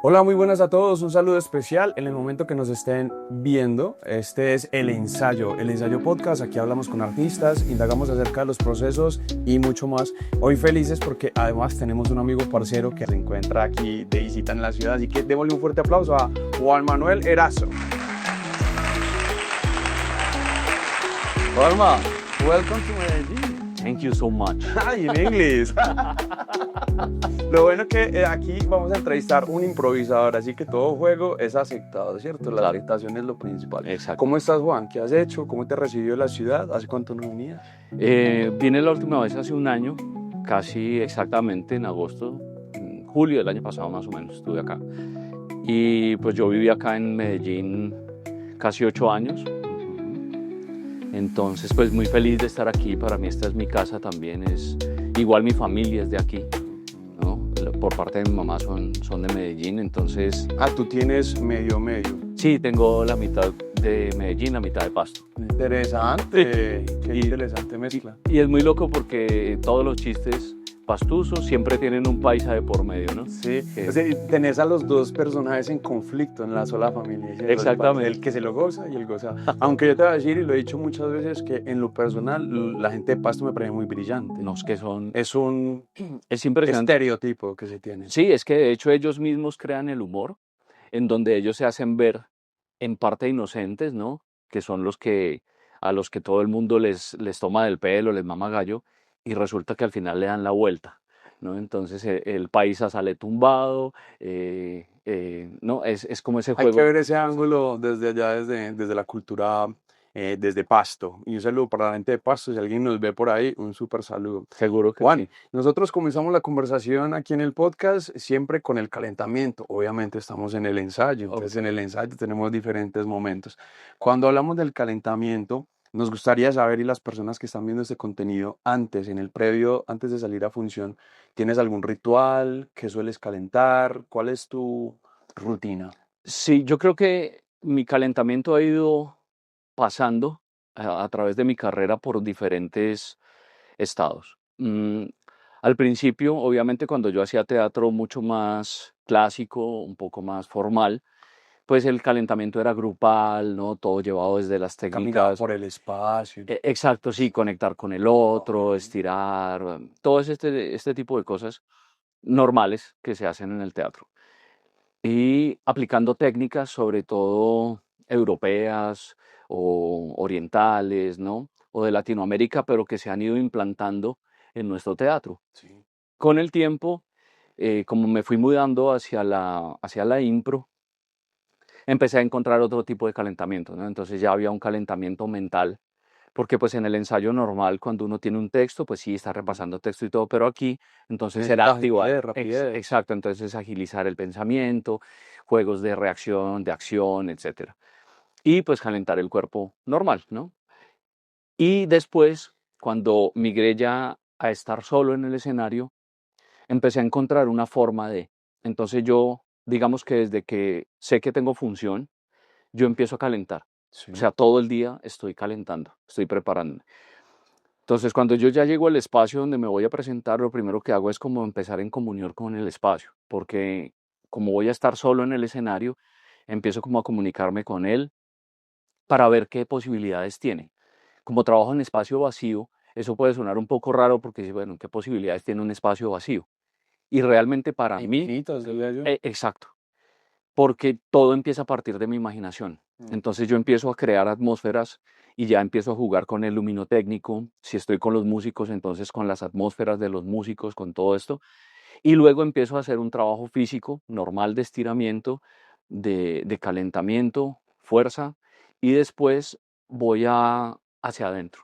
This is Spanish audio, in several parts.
Hola, muy buenas a todos. Un saludo especial en el momento que nos estén viendo. Este es el ensayo podcast. Aquí hablamos con artistas, indagamos acerca de los procesos y mucho más. Hoy felices porque además tenemos un amigo parcero que se encuentra aquí de visita en la ciudad. Así que démosle un fuerte aplauso a Juan Manuel Erazo. Juanma, welcome to Medellín. Thank you so much. Ay, en inglés. Lo bueno que aquí vamos a entrevistar un improvisador, así que todo juego es aceptado, ¿cierto? La Claro. aceptación es lo principal. Exacto. ¿Cómo estás, Juan? ¿Qué has hecho? ¿Cómo te recibió la ciudad? ¿Hace cuánto no venías? Vine la última vez hace un año, casi exactamente en agosto, en julio del año pasado más o menos, estuve acá. Y pues yo viví acá en Medellín casi 8 años. Entonces pues muy feliz de estar aquí. Para mí esta es mi casa también, es igual mi familia es de aquí, ¿no? Por parte de mi mamá son de Medellín, entonces... Ah, tú tienes medio. Sí, tengo la mitad de Medellín, la mitad de Pasto. Interesante, qué interesante mezcla. Y es muy loco porque todos los chistes pastusos siempre tienen un paisa de por medio, ¿no? Sí, o sea, tenés a los dos personajes en conflicto en la sola familia. ¿Sí? Exactamente. El que se lo goza y el goza. Aunque yo te voy a decir, y lo he dicho muchas veces, que en lo personal la gente de Pasto me parece muy brillante. No, es que son... Es un Es impresionante. estereotipo que se tiene. Sí, es que de hecho ellos mismos crean el humor, en donde ellos se hacen ver en parte inocentes, ¿no? Que son a los que todo el mundo les toma del pelo, les mama gallo, y resulta que al final le dan la vuelta, ¿no? Entonces el paisa sale tumbado, ¿no? Es como ese Hay juego. que ver ese ángulo desde allá, desde la cultura, desde Pasto. Y un saludo para la gente de Pasto. Si alguien nos ve por ahí, un súper saludo. Seguro que Juan, sí. nosotros comenzamos la conversación aquí en el podcast siempre con el calentamiento. Obviamente estamos en el ensayo, entonces en el ensayo tenemos diferentes momentos. Cuando hablamos del calentamiento, nos gustaría saber, y las personas que están viendo este contenido antes, en el previo, antes de salir a función, ¿tienes algún ritual? ¿Qué sueles calentar? ¿Cuál es tu rutina? Sí, yo creo que mi calentamiento ha ido pasando a través de mi carrera por diferentes estados. Al principio, obviamente, cuando yo hacía teatro mucho más clásico, un poco más formal, pues el calentamiento era grupal, ¿no? Todo llevado desde las Caminaba técnicas. por el espacio. Exacto, sí, conectar con el otro, estirar, todo este tipo de cosas normales que se hacen en el teatro. Y aplicando técnicas, sobre todo europeas o orientales, ¿no? O de Latinoamérica, pero que se han ido implantando en nuestro teatro. Sí. Con el tiempo, como me fui mudando hacia la impro, empecé a encontrar otro tipo de calentamiento, ¿no? Entonces ya había un calentamiento mental, porque pues en el ensayo normal, cuando uno tiene un texto, pues sí, está repasando texto y todo, pero aquí, entonces era activar, Rapidez. exacto, entonces agilizar el pensamiento, juegos de reacción, de acción, etcétera. Y pues calentar el cuerpo normal, ¿no? Y después, cuando migré ya a estar solo en el escenario, empecé a encontrar una forma de... Entonces yo, digamos que desde que sé que tengo función, yo empiezo a calentar. Sí. O sea, todo el día estoy calentando, estoy preparándome. Entonces, cuando yo ya llego al espacio donde me voy a presentar, lo primero que hago es como empezar en comunión con el espacio, porque como voy a estar solo en el escenario, empiezo como a comunicarme con él para ver qué posibilidades tiene. Como trabajo en espacio vacío, eso puede sonar un poco raro porque, bueno, ¿qué posibilidades tiene un espacio vacío? Y realmente para mí, Infinitos, diría yo. exacto, porque todo empieza a partir de mi imaginación. Mm. Entonces yo empiezo a crear atmósferas y ya empiezo a jugar con el luminotécnico. Si estoy con los músicos, entonces con las atmósferas de los músicos, con todo esto. Y luego empiezo a hacer un trabajo físico normal de estiramiento, de calentamiento, fuerza, y después hacia adentro.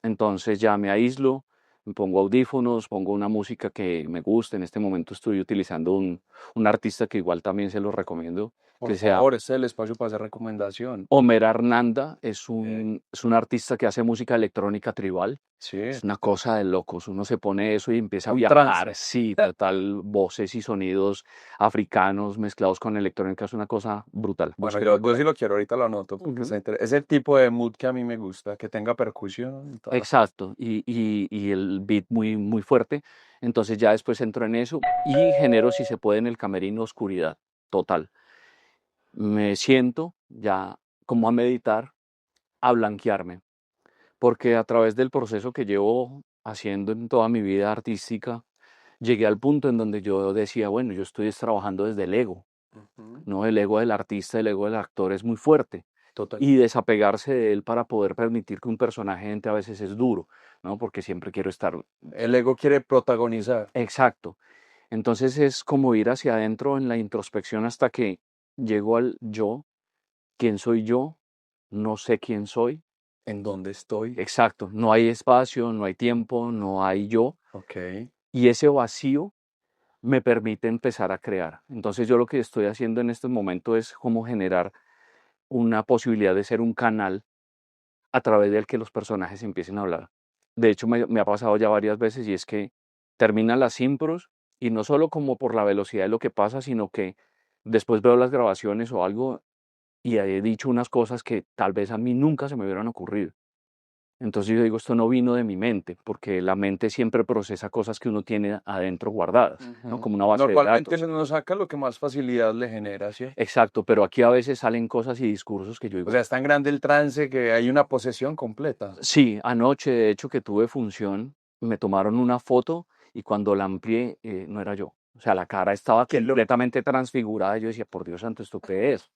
Entonces ya me aíslo, me pongo audífonos, pongo una música que me guste. En este momento estoy utilizando un artista que igual también se lo recomiendo, Por que sea favor, este es el espacio para hacer recomendación. Omer Arnanda. Es un artista que hace música electrónica tribal. Sí. Es una cosa de locos. Uno se pone eso y empieza a Un viajar. trance. Sí, total, voces y sonidos africanos mezclados con electrónica. Es una cosa brutal. Bueno, Búsquelo yo por sí ahí. lo quiero, ahorita lo anoto, porque Ujú. es el tipo de mood que a mí me gusta, que tenga percusión y toda la... Exacto. Y el beat muy, muy fuerte. Entonces ya después entro en eso y genero, si se puede, en el camerino oscuridad. total. Me siento ya como a meditar, a blanquearme, porque a través del proceso que llevo haciendo en toda mi vida artística, llegué al punto en donde yo decía, bueno, yo estoy trabajando desde el ego, Ujú. ¿no? El ego del artista, el ego del actor es muy fuerte. Total. Y desapegarse de él para poder permitir que un personaje entre a veces es duro, ¿no? Porque siempre quiero estar El ego quiere protagonizar. exacto. Entonces es como ir hacia adentro en la introspección hasta que llego al yo, quién soy yo, no sé quién soy. ¿En dónde estoy? Exacto, no hay espacio, no hay tiempo, no hay yo. Ok. Y ese vacío me permite empezar a crear. Entonces yo lo que estoy haciendo en este momento es como generar una posibilidad de ser un canal a través del que los personajes empiecen a hablar. De hecho, me ha pasado ya varias veces y es que terminan las impros y no solo como por la velocidad de lo que pasa, sino que después veo las grabaciones o algo y he dicho unas cosas que tal vez a mí nunca se me hubieran ocurrido. Entonces yo digo, esto no vino de mi mente, porque la mente siempre procesa cosas que uno tiene adentro guardadas, ¿no? Ujú. Como una base de Normalmente datos. se nos saca lo que más facilidad le genera, ¿sí? Exacto, pero aquí a veces salen cosas y discursos que yo O digo, sea, es tan grande el trance que hay una posesión completa. sí, anoche de hecho que tuve función, me tomaron una foto y cuando la amplié no era yo. O sea, la cara estaba Qué loco. completamente transfigurada. Y yo decía, por Dios santo, ¿esto qué es?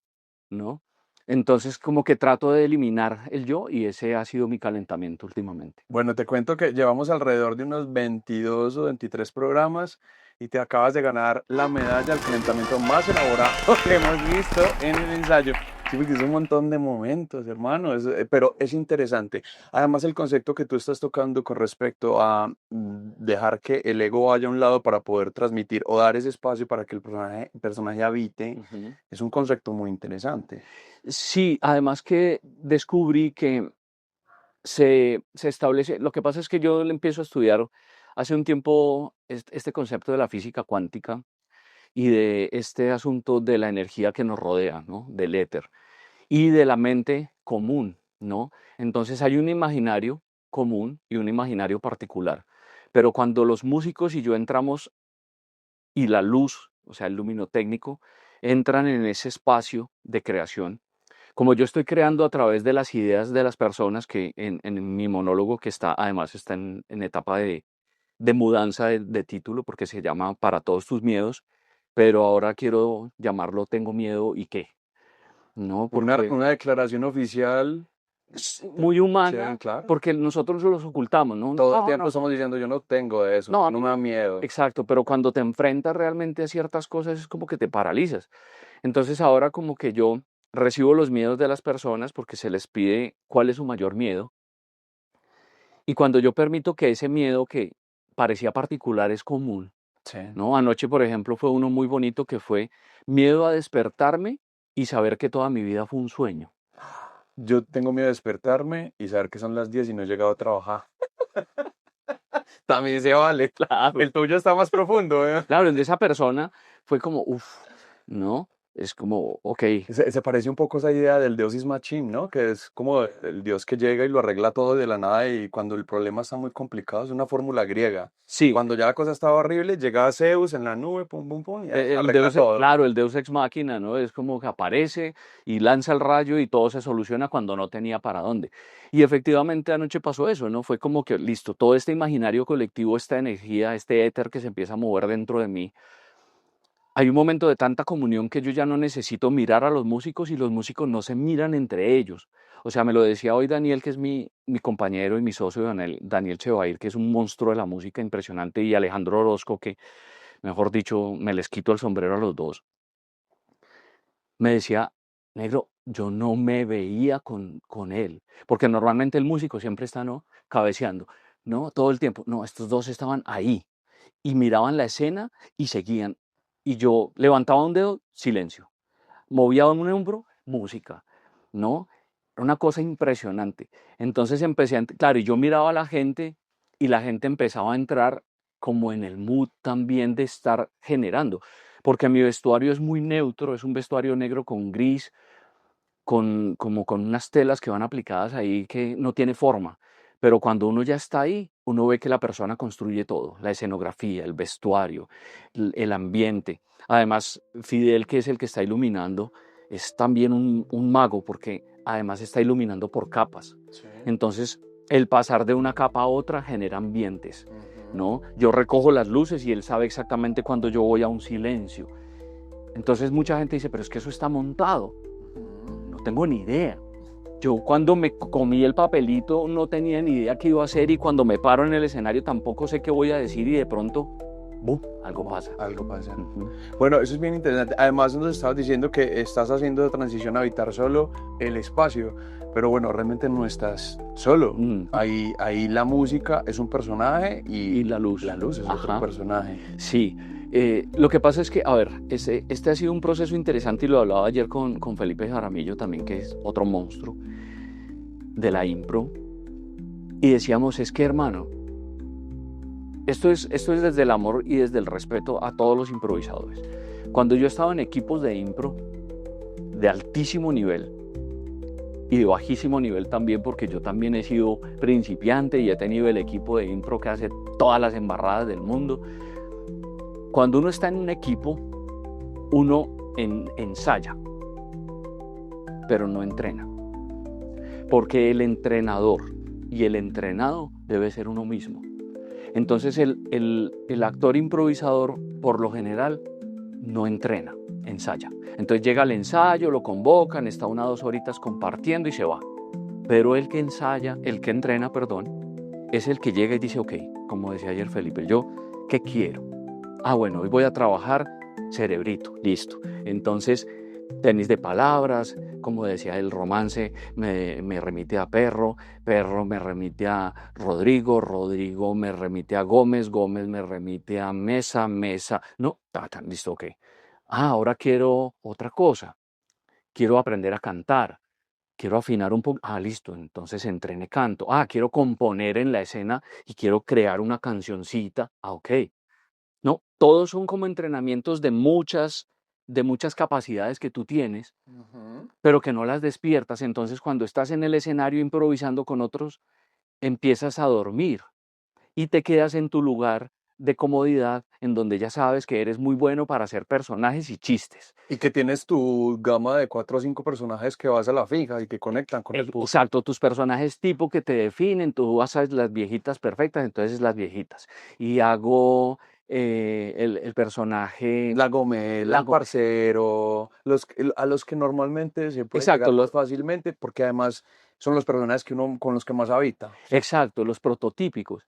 ¿No? Entonces como que trato de eliminar el yo y ese ha sido mi calentamiento últimamente. Bueno, te cuento que llevamos alrededor de unos 22 o 23 programas y te acabas de ganar la medalla al calentamiento más elaborado que hemos visto en el ensayo. Sí, porque es un montón de momentos, hermano, pero es interesante. Además, el concepto que tú estás tocando con respecto a dejar que el ego vaya a un lado para poder transmitir o dar ese espacio para que el personaje habite, Ujú. es un concepto muy interesante. Sí, además que descubrí que se establece, lo que pasa es que yo le empiezo a estudiar hace un tiempo este concepto de la física cuántica y de este asunto de la energía que nos rodea, ¿no? Del éter y de la mente común, ¿no? Entonces hay un imaginario común y un imaginario particular. Pero cuando los músicos y yo entramos y la luz, o sea, el luminotécnico, entran en ese espacio de creación, como yo estoy creando a través de las ideas de las personas que en mi monólogo que está, además está en etapa de mudanza de título porque se llama Para todos tus miedos, pero ahora quiero llamarlo Tengo miedo y qué, ¿no? Una, Porque una declaración oficial, es muy sí, humana, claro. porque nosotros los ocultamos, ¿no? Todo el No, tiempo no, estamos diciendo, yo no tengo de eso, no, a no mí me da no. miedo. Exacto, pero cuando te enfrentas realmente a ciertas cosas es como que te paralizas. Entonces ahora como que yo recibo los miedos de las personas porque se les pide cuál es su mayor miedo. Y cuando yo permito que ese miedo que parecía particular es común, Sí. ¿no? Anoche, por ejemplo, fue uno muy bonito que fue miedo a despertarme y saber que toda mi vida fue un sueño. Yo tengo miedo de despertarme y saber que son las 10 y no he llegado a trabajar. También se vale. Claro. El tuyo está más profundo, ¿eh? Claro, el de esa persona fue como, uff, ¿no? Es como, ok, Se parece un poco a esa idea del Deus is Machine, ¿no? Que es como el Dios que llega y lo arregla todo de la nada y cuando el problema está muy complicado es una fórmula griega. sí, Cuando ya la cosa estaba horrible, llega Zeus en la nube, pum, pum, pum, y el arregla Deus, todo. claro, el Deus ex machina, ¿no? Es como que aparece y lanza el rayo y todo se soluciona cuando no tenía para dónde. Y efectivamente anoche pasó eso, ¿no? Fue como que, listo, todo este imaginario colectivo, esta energía, este éter que se empieza a mover dentro de mí. Hay un momento de tanta comunión que yo ya no necesito mirar a los músicos y los músicos no se miran entre ellos. O sea, me lo decía hoy Daniel, que es mi compañero y mi socio, Daniel Chevair, que es un monstruo de la música impresionante, y Alejandro Orozco, que, mejor dicho, me les quito el sombrero a los dos. Me decía, negro, yo no me veía con él, porque normalmente el músico siempre está, ¿no? Cabeceando, ¿no? Todo el tiempo. No, estos dos estaban ahí y miraban la escena y seguían. Y yo levantaba un dedo, silencio. Movía un hombro, música, ¿no? Era una cosa impresionante. Entonces empecé claro, y yo miraba a la gente y la gente empezaba a entrar como en el mood también de estar generando, porque mi vestuario es muy neutro, es un vestuario negro con gris, como con unas telas que van aplicadas ahí que no tiene forma, pero cuando uno ya está ahí, uno ve que la persona construye todo, la escenografía, el vestuario, el ambiente. Además, Fidel, que es el que está iluminando, es también un mago porque además está iluminando por capas. Sí. Entonces, el pasar de una capa a otra genera ambientes, Ujú. ¿no? Yo recojo las luces y él sabe exactamente cuando yo voy a un silencio. Entonces mucha gente dice, pero es que eso está montado. Ujú. No tengo ni idea. Yo cuando me comí el papelito no tenía ni idea qué iba a hacer y cuando me paro en el escenario tampoco sé qué voy a decir y de pronto, ¡bum!, algo pasa. Algo pasa. Ujú. Bueno, eso es bien interesante. Además, nos estabas diciendo que estás haciendo de transición a habitar solo el espacio, pero bueno, realmente no estás solo. Mm. Ahí la música es un personaje Y la luz. la luz es otro Ajá. personaje. Sí, lo que pasa es que, a ver, este ha sido un proceso interesante y lo hablaba ayer con Felipe Jaramillo también, que es otro monstruo de la impro, y decíamos, es que hermano, esto es desde el amor y desde el respeto a todos los improvisadores. Cuando yo estaba en equipos de impro de altísimo nivel y de bajísimo nivel también, porque yo también he sido principiante y he tenido el equipo de impro que hace todas las embarradas del mundo. Cuando uno está en un equipo, uno ensaya, pero no entrena. Porque el entrenador y el entrenado debe ser uno mismo. Entonces el actor improvisador, por lo general, no entrena, ensaya. Entonces llega al ensayo, lo convocan, está 1 o 2 horitas compartiendo y se va. Pero el que ensaya, el que entrena, perdón, es el que llega y dice, ok, como decía ayer Felipe, yo, ¿qué quiero? Bueno, hoy voy a trabajar cerebrito, listo. Entonces, tenis de palabras, como decía el romance, me remite a Perro, Perro me remite a Rodrigo, Rodrigo me remite a Gómez, Gómez me remite a Mesa, Mesa, no, listo, ok. Ahora quiero otra cosa, quiero aprender a cantar, quiero afinar un poco, listo, entonces entrene canto, quiero componer en la escena y quiero crear una cancioncita, ok. No, todos son como entrenamientos de muchas capacidades que tú tienes, Ujú. pero que no las despiertas. Entonces, cuando estás en el escenario improvisando con otros, empiezas a dormir y te quedas en tu lugar de comodidad en donde ya sabes que eres muy bueno para hacer personajes y chistes. Y que tienes tu gama de 4 o 5 personajes que vas a la fija y que conectan con el público. Exacto, tus personajes tipo que te definen, tú vas a las viejitas perfectas, entonces las viejitas. Y hago el personaje... La gomela, el parcero, a los que normalmente se puede Exacto, llegar más fácilmente, porque además son los personajes que uno con los que más habita. exacto, los prototípicos.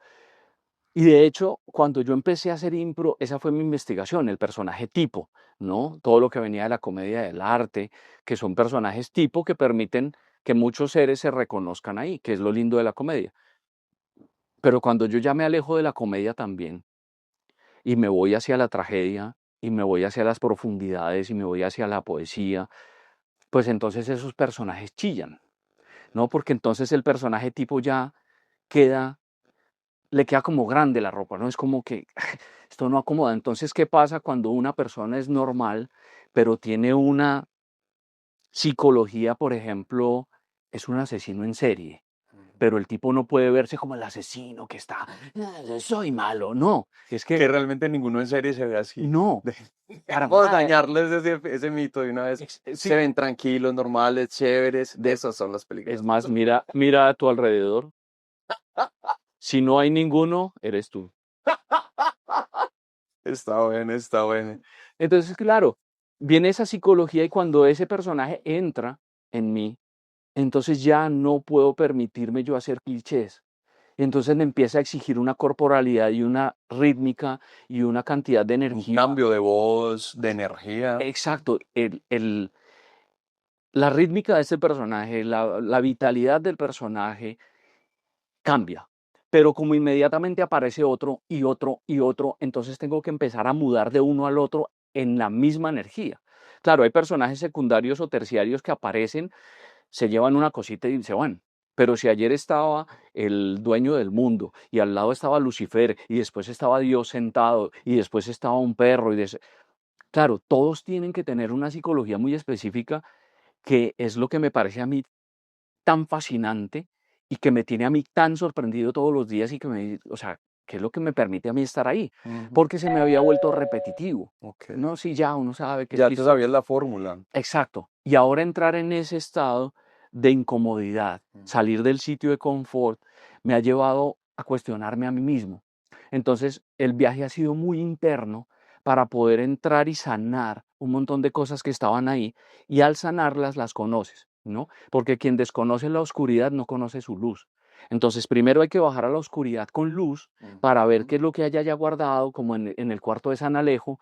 Y de hecho, cuando yo empecé a hacer impro, esa fue mi investigación, el personaje tipo, ¿no? Todo lo que venía de la comedia del arte, que son personajes tipo que permiten que muchos seres se reconozcan ahí, que es lo lindo de la comedia. Pero cuando yo ya me alejo de la comedia también y me voy hacia la tragedia y me voy hacia las profundidades y me voy hacia la poesía, pues entonces esos personajes chillan, ¿no? Porque entonces el personaje tipo ya queda le queda como grande la ropa, ¿no? Es como que esto no acomoda. Entonces, ¿qué pasa cuando una persona es normal, pero tiene una psicología, por ejemplo, es un asesino en serie? Pero el tipo no puede verse como el asesino que está, soy malo, no, es que Que realmente ninguno en serie se ve así. no, para Vamos a nada. dañarles ese mito de una vez. Sí, Se ven tranquilos, normales, chéveres. De esas son las es películas. más, mira a tu alrededor. Si no hay ninguno, eres tú. Está bueno, está bueno. Entonces, claro, viene esa psicología y cuando ese personaje entra en mí, entonces ya no puedo permitirme yo hacer clichés. Entonces me empieza a exigir una corporalidad y una rítmica y una cantidad de Un energía. cambio de voz, de energía. Exacto, la rítmica de este personaje, la vitalidad del personaje cambia. Pero como inmediatamente aparece otro y otro y otro, entonces tengo que empezar a mudar de uno al otro en la misma energía. Claro, hay personajes secundarios o terciarios que aparecen, se llevan una cosita y se van. Pero si ayer estaba el dueño del mundo y al lado estaba Lucifer y después estaba Dios sentado y después estaba un perro claro, todos tienen que tener una psicología muy específica que es lo que me parece a mí tan fascinante y que me tiene a mí tan sorprendido todos los días y que o sea, que es lo que me permite a mí estar ahí, Ujú. porque se me había vuelto repetitivo. Ok. No, sí, ya uno sabe que Ya te listo. sabías la fórmula. Exacto. Y ahora entrar en ese estado de incomodidad, salir del sitio de confort, me ha llevado a cuestionarme a mí mismo. Entonces, el viaje ha sido muy interno para poder entrar y sanar un montón de cosas que estaban ahí, y al sanarlas las conoces, ¿no? Porque quien desconoce la oscuridad no conoce su luz. Entonces, primero hay que bajar a la oscuridad con luz para ver qué es lo que hay allá guardado, como en el cuarto de San Alejo,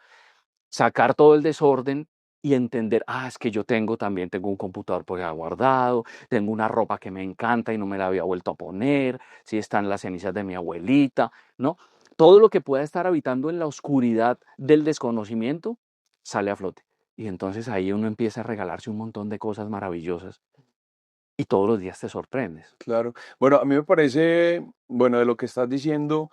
sacar todo el desorden y entender, es que yo también tengo un computador por allá guardado, tengo una ropa que me encanta y no me la había vuelto a poner, sí están las cenizas de mi abuelita, ¿no? Todo lo que pueda estar habitando en la oscuridad del desconocimiento sale a flote. Y entonces ahí uno empieza a regalarse un montón de cosas maravillosas y todos los días te sorprendes. Claro. Bueno, a mí me parece, bueno, de lo que estás diciendo,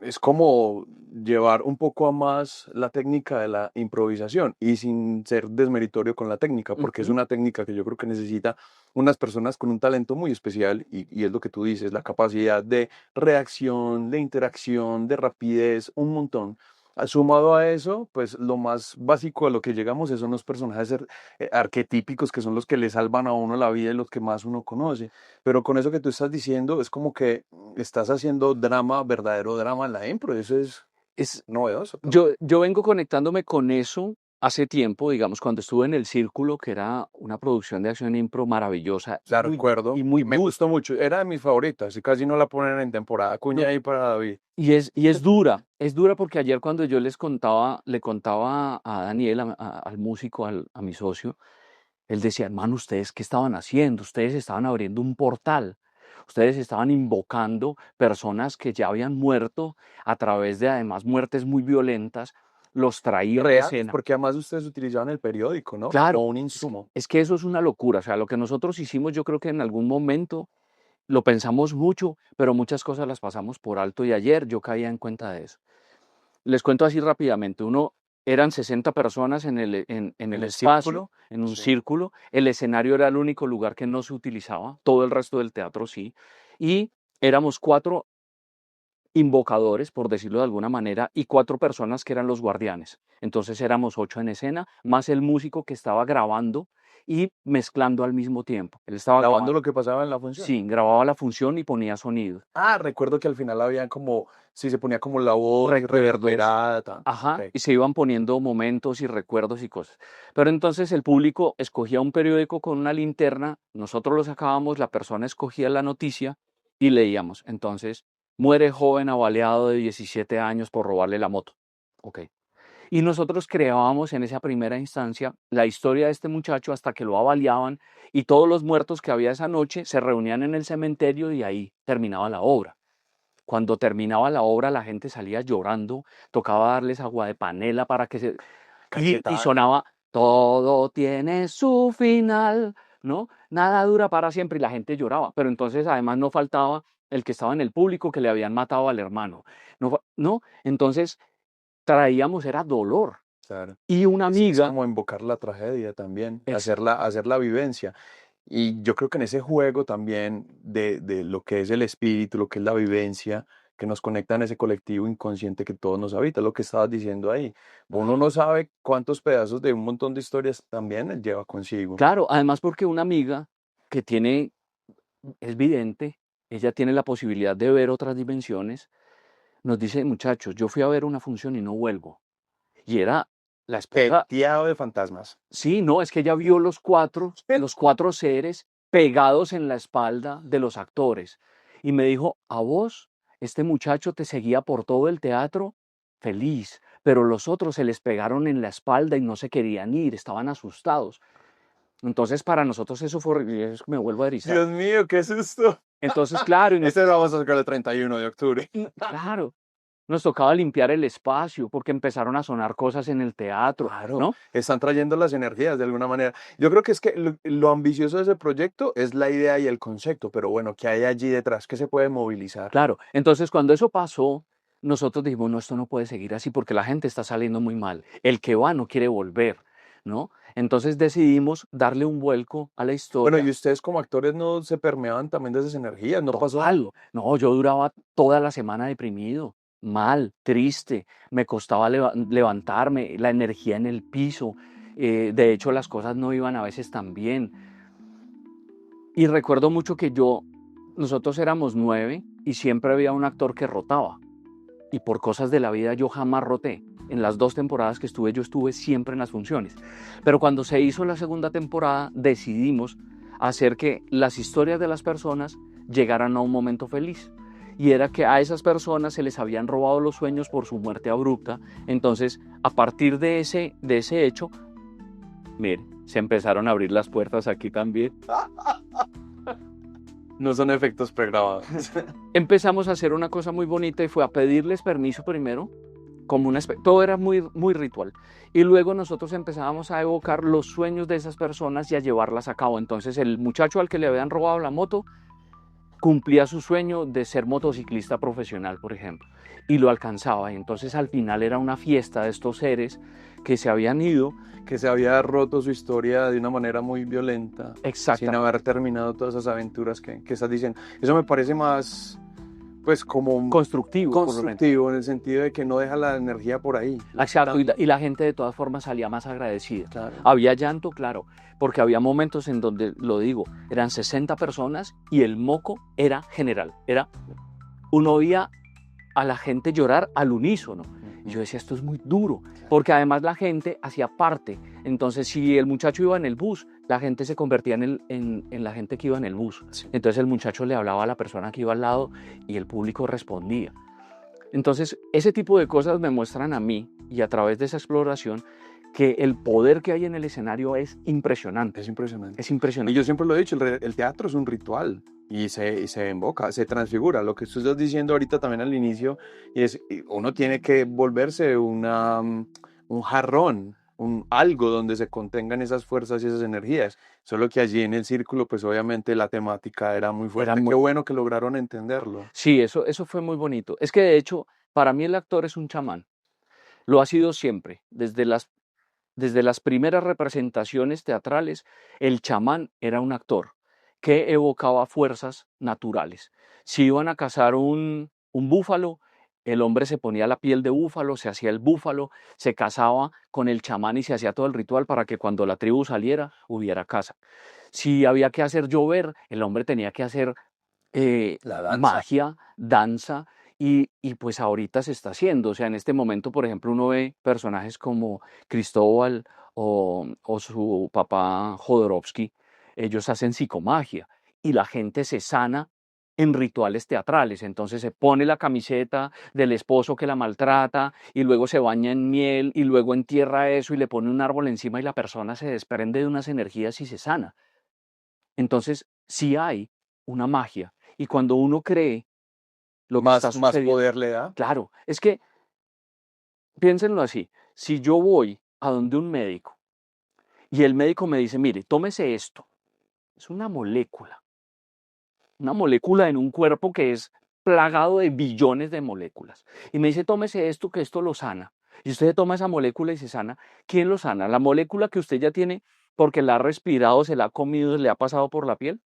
es como llevar un poco a más la técnica de la improvisación y sin ser desmeritorio con la técnica, porque es Ujú. una técnica que yo creo que necesita unas personas con un talento muy especial y es lo que tú dices, la capacidad de reacción, de interacción, de rapidez, un montón. Sumado a eso, pues lo más básico a lo que llegamos son los personajes arquetípicos que son los que le salvan a uno la vida y los que más uno conoce. Pero con eso que tú estás diciendo, es como que estás haciendo drama, verdadero drama en la impro. Eso es Es, novedoso yo, también. yo vengo conectándome con eso hace tiempo, digamos, cuando estuve en El Círculo, que era una producción de acción impro maravillosa La muy, y recuerdo muy y me dura. gustó mucho. Era de mis favoritas y casi no la ponen en temporada. Cuña No, ahí para David. es dura porque ayer cuando yo le contaba a Daniel, al músico, a mi socio, él decía, hermano, ¿ustedes qué estaban haciendo? Ustedes estaban abriendo un portal. Ustedes estaban invocando personas que ya habían muerto a través de además muertes muy violentas, los traían a Reales, escena. porque además ustedes utilizaban el periódico, ¿no? Claro, Como un es que, insumo. es que eso es una locura. O sea, lo que nosotros hicimos, yo creo que en algún momento lo pensamos mucho, pero muchas cosas las pasamos por alto y ayer yo caía en cuenta de eso. Les cuento así rápidamente. Eran 60 personas en En el el espacio, círculo, en un sí. círculo. El escenario era el único lugar que no se utilizaba, todo el resto del teatro sí. Y éramos 4 invocadores, por decirlo de alguna manera, y 4 personas que eran los guardianes. Entonces éramos 8 en escena, más el músico que estaba grabando y mezclando al mismo tiempo. Él estaba Grabando grabando, lo que pasaba en la función. sí, grababa la función y ponía sonido. Recuerdo que al final había como, sí, se ponía como la voz Recuerdos, reverberada. Ok. ajá, y se iban poniendo momentos y recuerdos y cosas. Pero entonces el público escogía un periódico con una linterna, nosotros lo sacábamos, la persona escogía la noticia y leíamos. Entonces, muere joven avaliado de 17 años por robarle la moto. Ok. Y nosotros creábamos en esa primera instancia la historia de este muchacho hasta que lo avaliaban, y todos los muertos que había esa noche se reunían en el cementerio y ahí terminaba la obra. Cuando terminaba la obra, la gente salía llorando, tocaba darles agua de panela para que se... Y Cachetada. sonaba, todo tiene su final, ¿no? Nada dura para siempre, y la gente lloraba. Pero entonces además no faltaba el que estaba en el público que le habían matado al hermano. No, no, entonces traíamos, era dolor. Claro. Y una Es amiga, como invocar la tragedia también, es hacer la vivencia. Y yo creo que en ese juego también de lo que es el espíritu, lo que es la vivencia, que nos conecta en ese colectivo inconsciente que todos nos habita, lo que estabas diciendo ahí. Uno no sabe cuántos pedazos de un montón de historias también él lleva consigo. claro, además porque una amiga que es vidente, ella tiene la posibilidad de ver otras dimensiones, nos dice, muchachos, yo fui a ver una función y no vuelvo. Y era la esposa, Peteado de fantasmas. sí, no, es que ella vio los cuatro seres pegados en la espalda de los actores. Y me dijo, a vos, este muchacho te seguía por todo el teatro, feliz, pero los otros se les pegaron en la espalda y no se querían ir, estaban asustados. Entonces, para nosotros eso fue, me vuelvo a erizar. Dios mío, qué susto. Entonces, claro, Este lo vamos a sacar el 31 de octubre. claro, nos tocaba limpiar el espacio porque empezaron a sonar cosas en el teatro, Claro, ¿no? están trayendo las energías de alguna manera. Yo creo que es que lo ambicioso de ese proyecto es la idea y el concepto, pero bueno, ¿qué hay allí detrás? ¿Qué se puede movilizar? Claro, entonces cuando eso pasó, nosotros dijimos, no, esto no puede seguir así porque la gente está saliendo muy mal. El que va no quiere volver, ¿no? Entonces decidimos darle un vuelco a la Bueno, historia. y ustedes como actores no se permeaban también de esas energías, ¿no pasó Total. algo? No, yo duraba toda la semana deprimido, mal, triste, me costaba levantarme, la energía en el piso. De hecho, las cosas no iban a veces tan bien. Y recuerdo mucho que nosotros éramos 9 y siempre había un actor que rotaba. Y por cosas de la vida yo jamás roté. En las 2 temporadas que estuve, yo estuve siempre en las funciones. Pero cuando se hizo la segunda temporada, decidimos hacer que las historias de las personas llegaran a un momento feliz. Y era que a esas personas se les habían robado los sueños por su muerte abrupta. Entonces, a partir de ese hecho, mire, se empezaron a abrir las puertas aquí también. No son efectos pregrabados. Empezamos a hacer una cosa muy bonita y fue a pedirles permiso primero, como todo era muy, muy ritual. Y luego nosotros empezábamos a evocar los sueños de esas personas y a llevarlas a cabo. Entonces el muchacho al que le habían robado la moto cumplía su sueño de ser motociclista profesional, por ejemplo, y lo alcanzaba. Y entonces al final era una fiesta de estos seres que se habían ido. Que se había roto su historia de una manera muy violenta, sin Exactamente. haber terminado todas esas aventuras que estás diciendo. Eso me parece más, pues, como Constructivo, por lo menos. constructivo, en el sentido de que no deja la energía por ahí. Exacto, y la gente de todas formas salía más agradecida. Claro. Había llanto, claro, porque había momentos en donde, lo digo, eran 60 personas y el moco era general. Uno oía a la gente llorar al unísono. Y yo decía, esto es muy duro, porque además la gente hacía parte. Entonces, si el muchacho iba en el bus, la gente se convertía en la gente que iba en el bus. Sí. Entonces el muchacho le hablaba a la persona que iba al lado y el público respondía. Entonces, ese tipo de cosas me muestran a mí, y a través de esa exploración, que el poder que hay en el escenario es impresionante. Es impresionante. Es impresionante. Y yo siempre lo he dicho, el teatro es un ritual y se invoca, se transfigura. Lo que tú estás diciendo ahorita también al inicio, uno tiene que volverse un jarrón, algo donde se contengan esas fuerzas y esas energías. Solo que allí en el círculo, pues obviamente la temática era muy fuerte. Qué bueno que lograron entenderlo. Sí, eso fue muy bonito. Es que de hecho, para mí el actor es un chamán. Lo ha sido siempre. Desde las primeras representaciones teatrales, el chamán era un actor que evocaba fuerzas naturales. Si iban a cazar un búfalo, el hombre se ponía la piel de búfalo, se hacía el búfalo, se casaba con el chamán y se hacía todo el ritual para que cuando la tribu saliera hubiera caza. Si había que hacer llover, el hombre tenía que hacer La danza. magia, danza, y pues ahorita se está haciendo. O sea, en este momento, por ejemplo, uno ve personajes como Cristóbal o su papá Jodorowsky, ellos hacen psicomagia y la gente se sana en rituales teatrales. Entonces se pone la camiseta del esposo que la maltrata y luego se baña en miel y luego entierra eso y le pone un árbol encima y la persona se desprende de unas energías y se sana. Entonces, sí hay una magia. Y cuando uno cree lo que está Más sucediendo, poder le da. claro, es que piénsenlo así, si yo voy a donde un médico y el médico me dice, mire, tómese esto, es una molécula en un cuerpo que es plagado de billones de moléculas, y me dice, tómese esto, que esto lo sana, y usted toma esa molécula y se sana, ¿quién lo sana? ¿La molécula que usted ya tiene porque la ha respirado, se la ha comido, le ha pasado por la piel?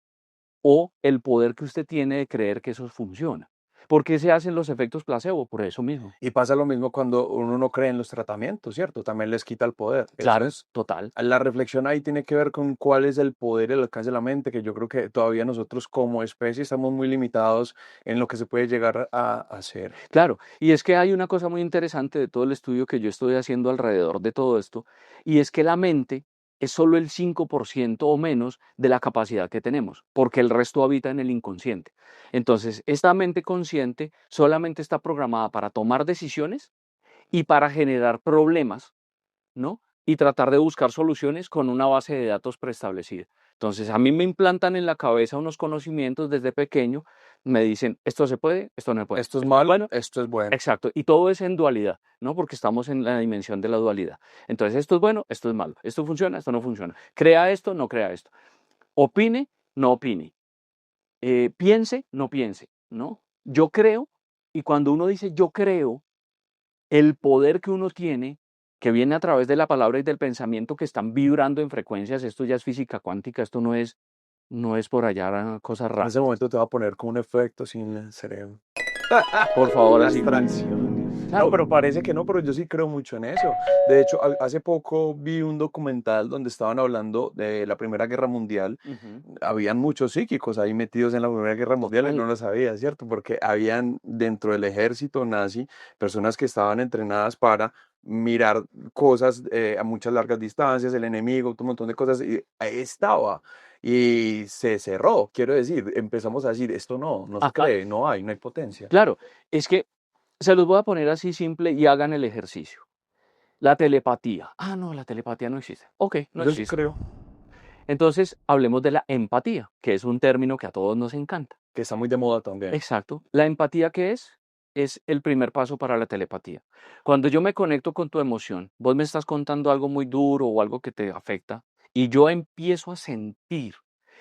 ¿O el poder que usted tiene de creer que eso funciona? ¿Por qué se hacen los efectos placebo? Por eso mismo. Y pasa lo mismo cuando uno no cree en los tratamientos, ¿cierto? También les quita el poder. Claro, Eso es, total. la reflexión ahí tiene que ver con cuál es el poder y el alcance de la mente, que yo creo que todavía nosotros como especie estamos muy limitados en lo que se puede llegar a hacer. Claro, y es que hay una cosa muy interesante de todo el estudio que yo estoy haciendo alrededor de todo esto, y es que la mente es solo el 5% o menos de la capacidad que tenemos, porque el resto habita en el inconsciente. Entonces, esta mente consciente solamente está programada para tomar decisiones y para generar problemas, ¿no? Y tratar de buscar soluciones con una base de datos preestablecida. Entonces, a mí me implantan en la cabeza unos conocimientos desde pequeño, me dicen, esto se puede, esto no se puede. Esto es malo, Bueno, esto es bueno. exacto, y todo es en dualidad, ¿no? Porque estamos en la dimensión de la dualidad. Entonces, esto es bueno, esto es malo, esto funciona, esto no funciona. Crea esto, no crea esto. Opine, no opine. Piense, no piense, ¿no? Yo creo, y cuando uno dice yo creo, el poder que uno tiene que viene a través de la palabra y del pensamiento que están vibrando en frecuencias. Esto ya es física cuántica, esto no es por allá cosas En ese raras. momento te va a poner como un efecto sin el cerebro. Por favor, Una así. abstracción. No, Claro. pero parece que no, pero yo sí creo mucho en eso. De hecho, hace poco vi un documental donde estaban hablando de la Primera Guerra Mundial. Ujú. Habían muchos psíquicos ahí metidos en la Primera Guerra Mundial y Total. no lo sabía, ¿cierto? Porque habían dentro del ejército nazi personas que estaban entrenadas para mirar cosas a muchas largas distancias, el enemigo, un montón de cosas, y ahí estaba. Y se cerró, quiero decir, empezamos a decir, esto no se Acá, cree, no hay potencia. claro, es que se los voy a poner así simple y hagan el ejercicio. La telepatía. Ah, no, la telepatía no existe. Ok, no Yo sí existe. creo Entonces, hablemos de la empatía, que es un término que a todos nos encanta. que está muy de moda también. Exacto. ¿La empatía qué es? Es el primer paso para la telepatía. Cuando yo me conecto con tu emoción, vos me estás contando algo muy duro o algo que te afecta, y yo empiezo a sentir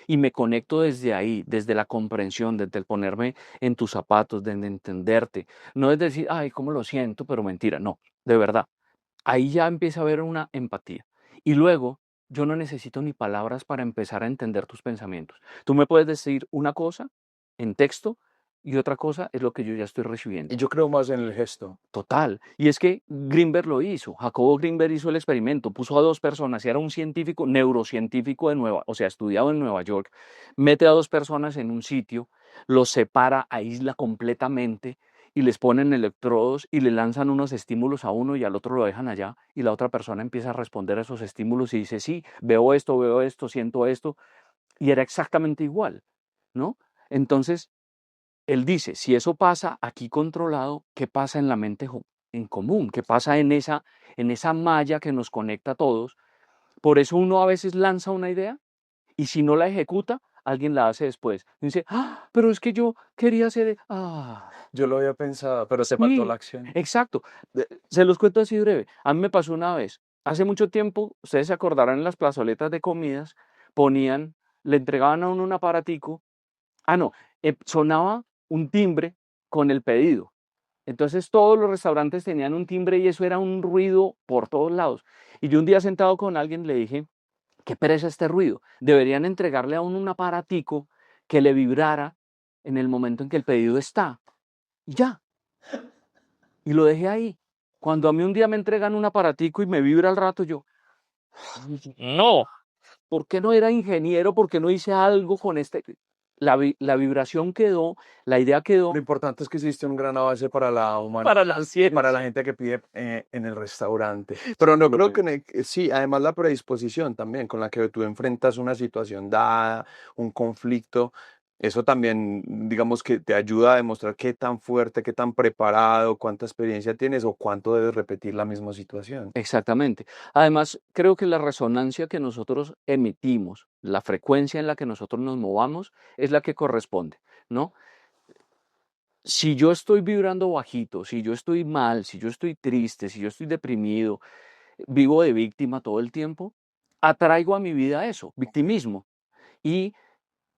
y me conecto desde ahí, desde la comprensión, desde el ponerme en tus zapatos, desde entenderte. No es decir, ay, cómo lo siento, pero mentira. No, de verdad. Ahí ya empieza a haber una empatía. Y luego, yo no necesito ni palabras para empezar a entender tus pensamientos. Tú me puedes decir una cosa en texto y otra cosa es lo que yo ya estoy recibiendo. Y yo creo más en el gesto. Total. Y es que Greenberg lo hizo. Jacobo Greenberg hizo el experimento. Puso a dos personas y era un científico, neurocientífico o sea, estudiado en Nueva York. Mete a dos personas en un sitio, los separa, aísla completamente y les ponen electrodos y le lanzan unos estímulos a uno y al otro lo dejan allá y la otra persona empieza a responder a esos estímulos y dice, sí, veo esto, siento esto. Y era exactamente igual, ¿no? Entonces, él dice, si eso pasa aquí controlado, ¿qué pasa en la mente en común? ¿Qué pasa en esa malla que nos conecta a todos? Por eso uno a veces lanza una idea y si no la ejecuta, alguien la hace después. Y dice, ah, pero es que yo quería hacer, ah, Yo lo había pensado, pero te faltó la sí, acción. exacto. Se los cuento así breve. A mí me pasó una vez. Hace mucho tiempo, ustedes se acordarán en las plazoletas de comidas, ponían, le entregaban a uno un aparatico. Ah, no, sonaba un timbre con el pedido. Entonces todos los restaurantes tenían un timbre y eso era un ruido por todos lados. Y yo un día sentado con alguien le dije, qué pereza este ruido. Deberían entregarle a uno un aparatico que le vibrara en el momento en que el pedido está. Y ya. Y lo dejé ahí. Cuando a mí un día me entregan un aparatico y me vibra al rato, yo, no, ¿por qué no era ingeniero? ¿Por qué no hice algo con este? La vibración quedó, la idea Lo quedó importante es que hiciste un gran avance para la humanidad, para la para la ciencia. gente que pide en el restaurante. Pero no Lo creo que mismo. sí, además la predisposición también con la que tú enfrentas una situación dada, un conflicto, eso también, digamos que te ayuda a demostrar qué tan fuerte, qué tan preparado, cuánta experiencia tienes o cuánto debes repetir la misma situación. Exactamente. Además, creo que la resonancia que nosotros emitimos, la frecuencia en la que nosotros nos movamos, es la que corresponde, ¿no? Si yo estoy vibrando bajito, si yo estoy mal, si yo estoy triste, si yo estoy deprimido, vivo de víctima todo el tiempo, atraigo a mi vida eso, victimismo. Y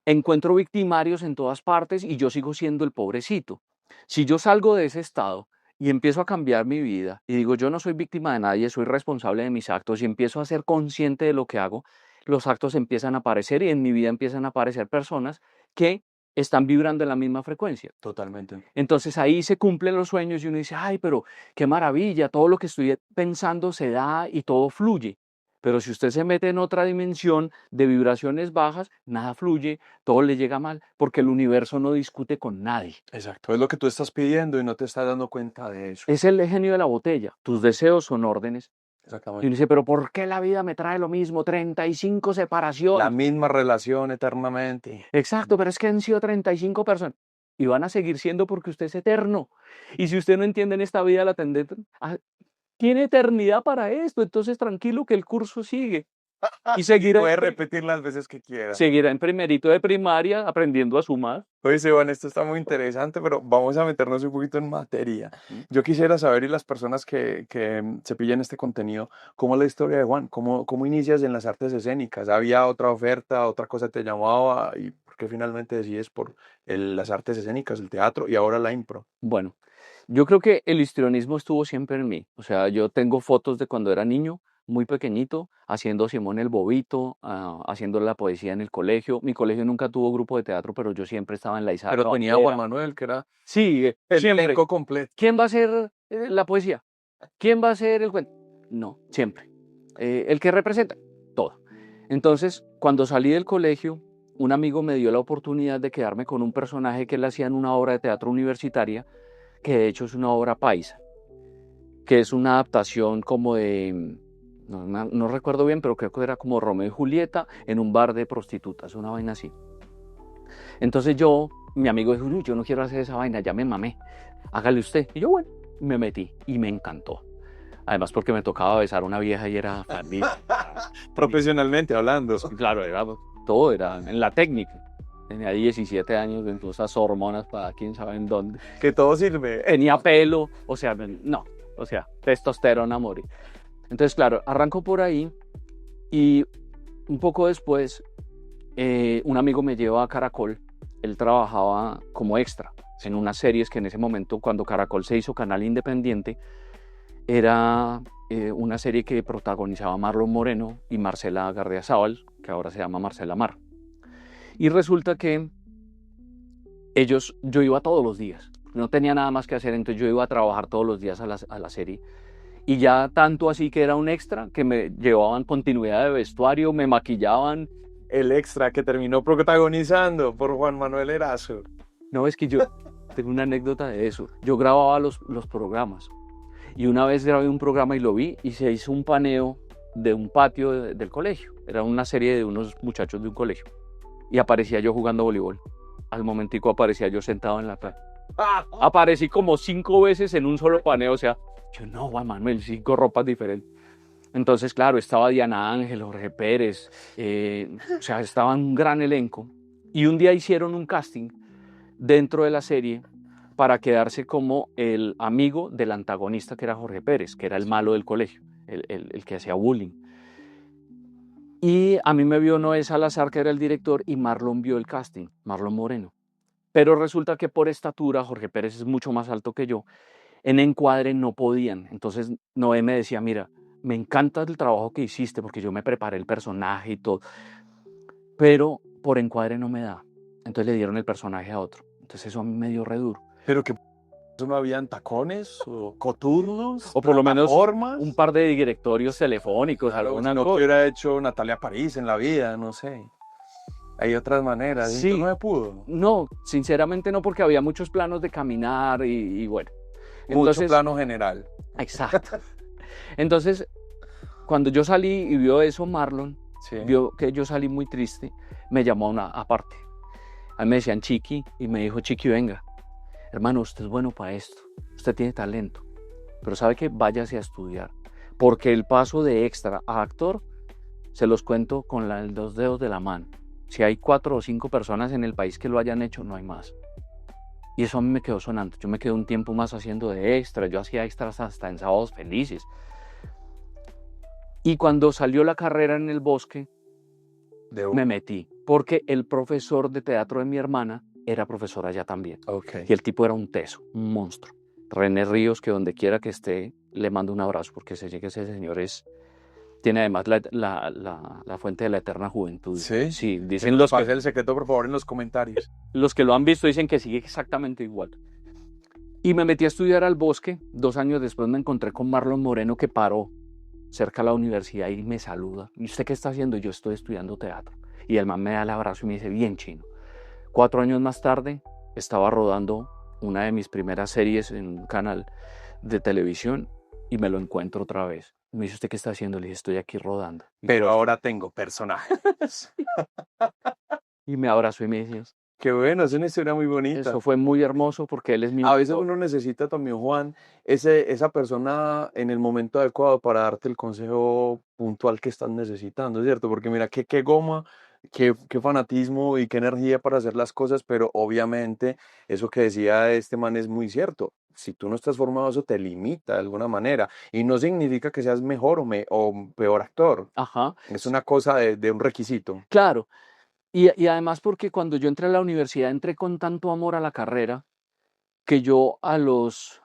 encuentro victimarios en todas partes y yo sigo siendo el pobrecito. Si yo salgo de ese estado y empiezo a cambiar mi vida y digo, yo no soy víctima de nadie, soy responsable de mis actos y empiezo a ser consciente de lo que hago, los actos empiezan a aparecer y en mi vida empiezan a aparecer personas que están vibrando en la misma frecuencia. Totalmente. Entonces ahí se cumplen los sueños y uno dice, ay, pero qué maravilla, todo lo que estoy pensando se da y todo fluye. Pero si usted se mete en otra dimensión de vibraciones bajas, nada fluye, todo le llega mal, porque el universo no discute con nadie. Exacto, es lo que tú estás pidiendo y no te estás dando cuenta de eso. Es el genio de la botella. Tus deseos son órdenes. Y uno Exactamente. dice, pero ¿por qué la vida me trae lo mismo? 35 La separaciones. misma relación eternamente. Exacto, pero es que han sido 35 personas. Y van a seguir siendo porque usted es eterno. Y si usted no entiende en esta vida la tendencia, tiene eternidad para esto, entonces tranquilo que el curso sigue. Y Y puedes repetir las veces que quieras. seguirá en primerito de primaria aprendiendo a sumar. Oye, Esteban, esto está muy interesante, pero vamos a meternos un poquito en materia. ¿Mm? Yo quisiera saber, y las personas que se pillan este contenido, ¿cómo es la historia de Juan? ¿Cómo inicias en las artes escénicas? ¿Había otra oferta, otra cosa te llamaba? ¿Y por qué finalmente decides por las artes escénicas, el teatro y ahora la impro? Bueno, Yo creo que el histrionismo estuvo siempre en mí. O sea, yo tengo fotos de cuando era niño, muy pequeñito, haciendo Simón el Bobito, haciendo la poesía en el colegio. Mi colegio nunca tuvo grupo de teatro, pero yo siempre estaba en la izada de Pero la tenía a Juan bandera. Manuel, que era Sí, el siempre. elenco completo. ¿Quién va a hacer la poesía? ¿Quién va a hacer el cuento? No, siempre. El que representa, todo. Entonces, cuando salí del colegio, un amigo me dio la oportunidad de quedarme con un personaje que él hacía en una obra de teatro universitaria, que de hecho es una obra paisa, que es una adaptación como de, no recuerdo bien, pero creo que era como Romeo y Julieta en un bar de prostitutas, una vaina así. Entonces mi amigo dijo, "Uy, yo no quiero hacer esa vaina, ya me mamé, hágale usted". Y yo, bueno, me metí y me encantó. Además porque me tocaba besar a una vieja y era feliz. Profesionalmente hablando. Claro, todo era en la técnica. Tenía 17 años, entonces esas hormonas para quién sabe en dónde. Que todo sirve. Tenía pelo, o sea, no, o sea, testosterona a morir. Entonces, claro, arranco por ahí y un poco después un amigo me lleva a Caracol. Él trabajaba como extra en unas series que en ese momento, cuando Caracol se hizo canal independiente, era una serie que protagonizaba Marlon Moreno y Marcela Gardiazabal, que ahora se llama Marcela Mar. Y resulta que yo iba todos los días, no tenía nada más que hacer, entonces yo iba a trabajar todos los días a la serie. Y ya tanto así que era un extra, que me llevaban continuidad de vestuario, me maquillaban. El extra que terminó protagonizando por Juan Manuel Erazo. No, es que yo tengo una anécdota de eso. Yo grababa los programas. Y una vez grabé un programa y lo vi y se hizo un paneo de un patio del colegio. Era una serie de unos muchachos de un colegio. Y aparecía yo jugando voleibol. Al momentico aparecía yo sentado en la playa. Aparecí como 5 veces en un solo paneo. O sea, yo no, Juan Manuel, 5 ropas diferentes. Entonces, claro, estaba Diana Ángel, Jorge Pérez. O sea, estaba un gran elenco. Y un día hicieron un casting dentro de la serie para quedarse como el amigo del antagonista, que era Jorge Pérez, que era el malo del colegio, el que hacía bullying. Y a mí me vio Noé Salazar, que era el director, y Marlon vio el casting, Marlon Moreno. Pero resulta que por estatura, Jorge Pérez es mucho más alto que yo, en encuadre no podían. Entonces Noé me decía, mira, me encanta el trabajo que hiciste, porque yo me preparé el personaje y todo, pero por encuadre no me da. Entonces le dieron el personaje a otro. Entonces eso a mí me dio re duro. Pero que no habían tacones o coturnos O por lo menos plataformas. un par de directorios telefónicos, Claro, alguna no que cosa. hubiera hecho Natalia París en la vida, no sé. Hay otras maneras, ¿sí? Sí, No se pudo. no, sinceramente no, porque había muchos planos de caminar y bueno. Mucho Entonces, plano general. exacto. Entonces, cuando yo salí y vio eso Marlon, Sí. vio que yo salí muy triste, me llamó a una aparte. A mí me decían Chiqui y me dijo, Chiqui, venga, hermano, usted es bueno para esto, usted tiene talento, pero sabe que váyase a estudiar, porque el paso de extra a actor se los cuento con los dedos de la mano. Si hay 4 o 5 personas en el país que lo hayan hecho, no hay más. Y eso a mí me quedó sonando. Yo me quedé un tiempo más haciendo de extra. Yo hacía extras hasta en Sábados Felices. Y cuando salió la carrera en el bosque, me metí. Porque el profesor de teatro de mi hermana era profesor allá también. Okay. Y el tipo era un teso, un monstruo. René Ríos, que donde quiera que esté, le mando un abrazo, porque sé que ese señor tiene además la fuente de la eterna juventud. Sí. Sí, dicen los Pase el secreto, por favor, en los comentarios. que lo han visto dicen que sigue exactamente igual. Y me metí a estudiar al bosque. 2 años después me encontré con Marlon Moreno, que paró cerca de la universidad y me saluda. ¿Y usted qué está haciendo? Yo estoy estudiando teatro. Y el man me da el abrazo y me dice, bien chino. 4 años más tarde estaba rodando una de mis primeras series en un canal de televisión y me lo encuentro otra vez. Me dice, ¿usted qué está haciendo? Le dije, estoy aquí rodando. Pero ahora tengo personajes. Y me abrazó y me dice, Qué bueno, es una historia muy bonita. eso fue muy hermoso porque él es mi... A veces uno necesita también, Juan, esa persona en el momento adecuado para darte el consejo puntual que estás necesitando, ¿cierto? Porque mira, qué goma, qué fanatismo y qué energía para hacer las cosas, pero obviamente eso que decía este man es muy cierto. Si tú no estás formado, eso te limita de alguna manera. Y no significa que seas mejor o peor actor. Ajá. Es una cosa de un requisito. Claro. Y además porque cuando yo entré a la universidad entré con tanto amor a la carrera que yo a los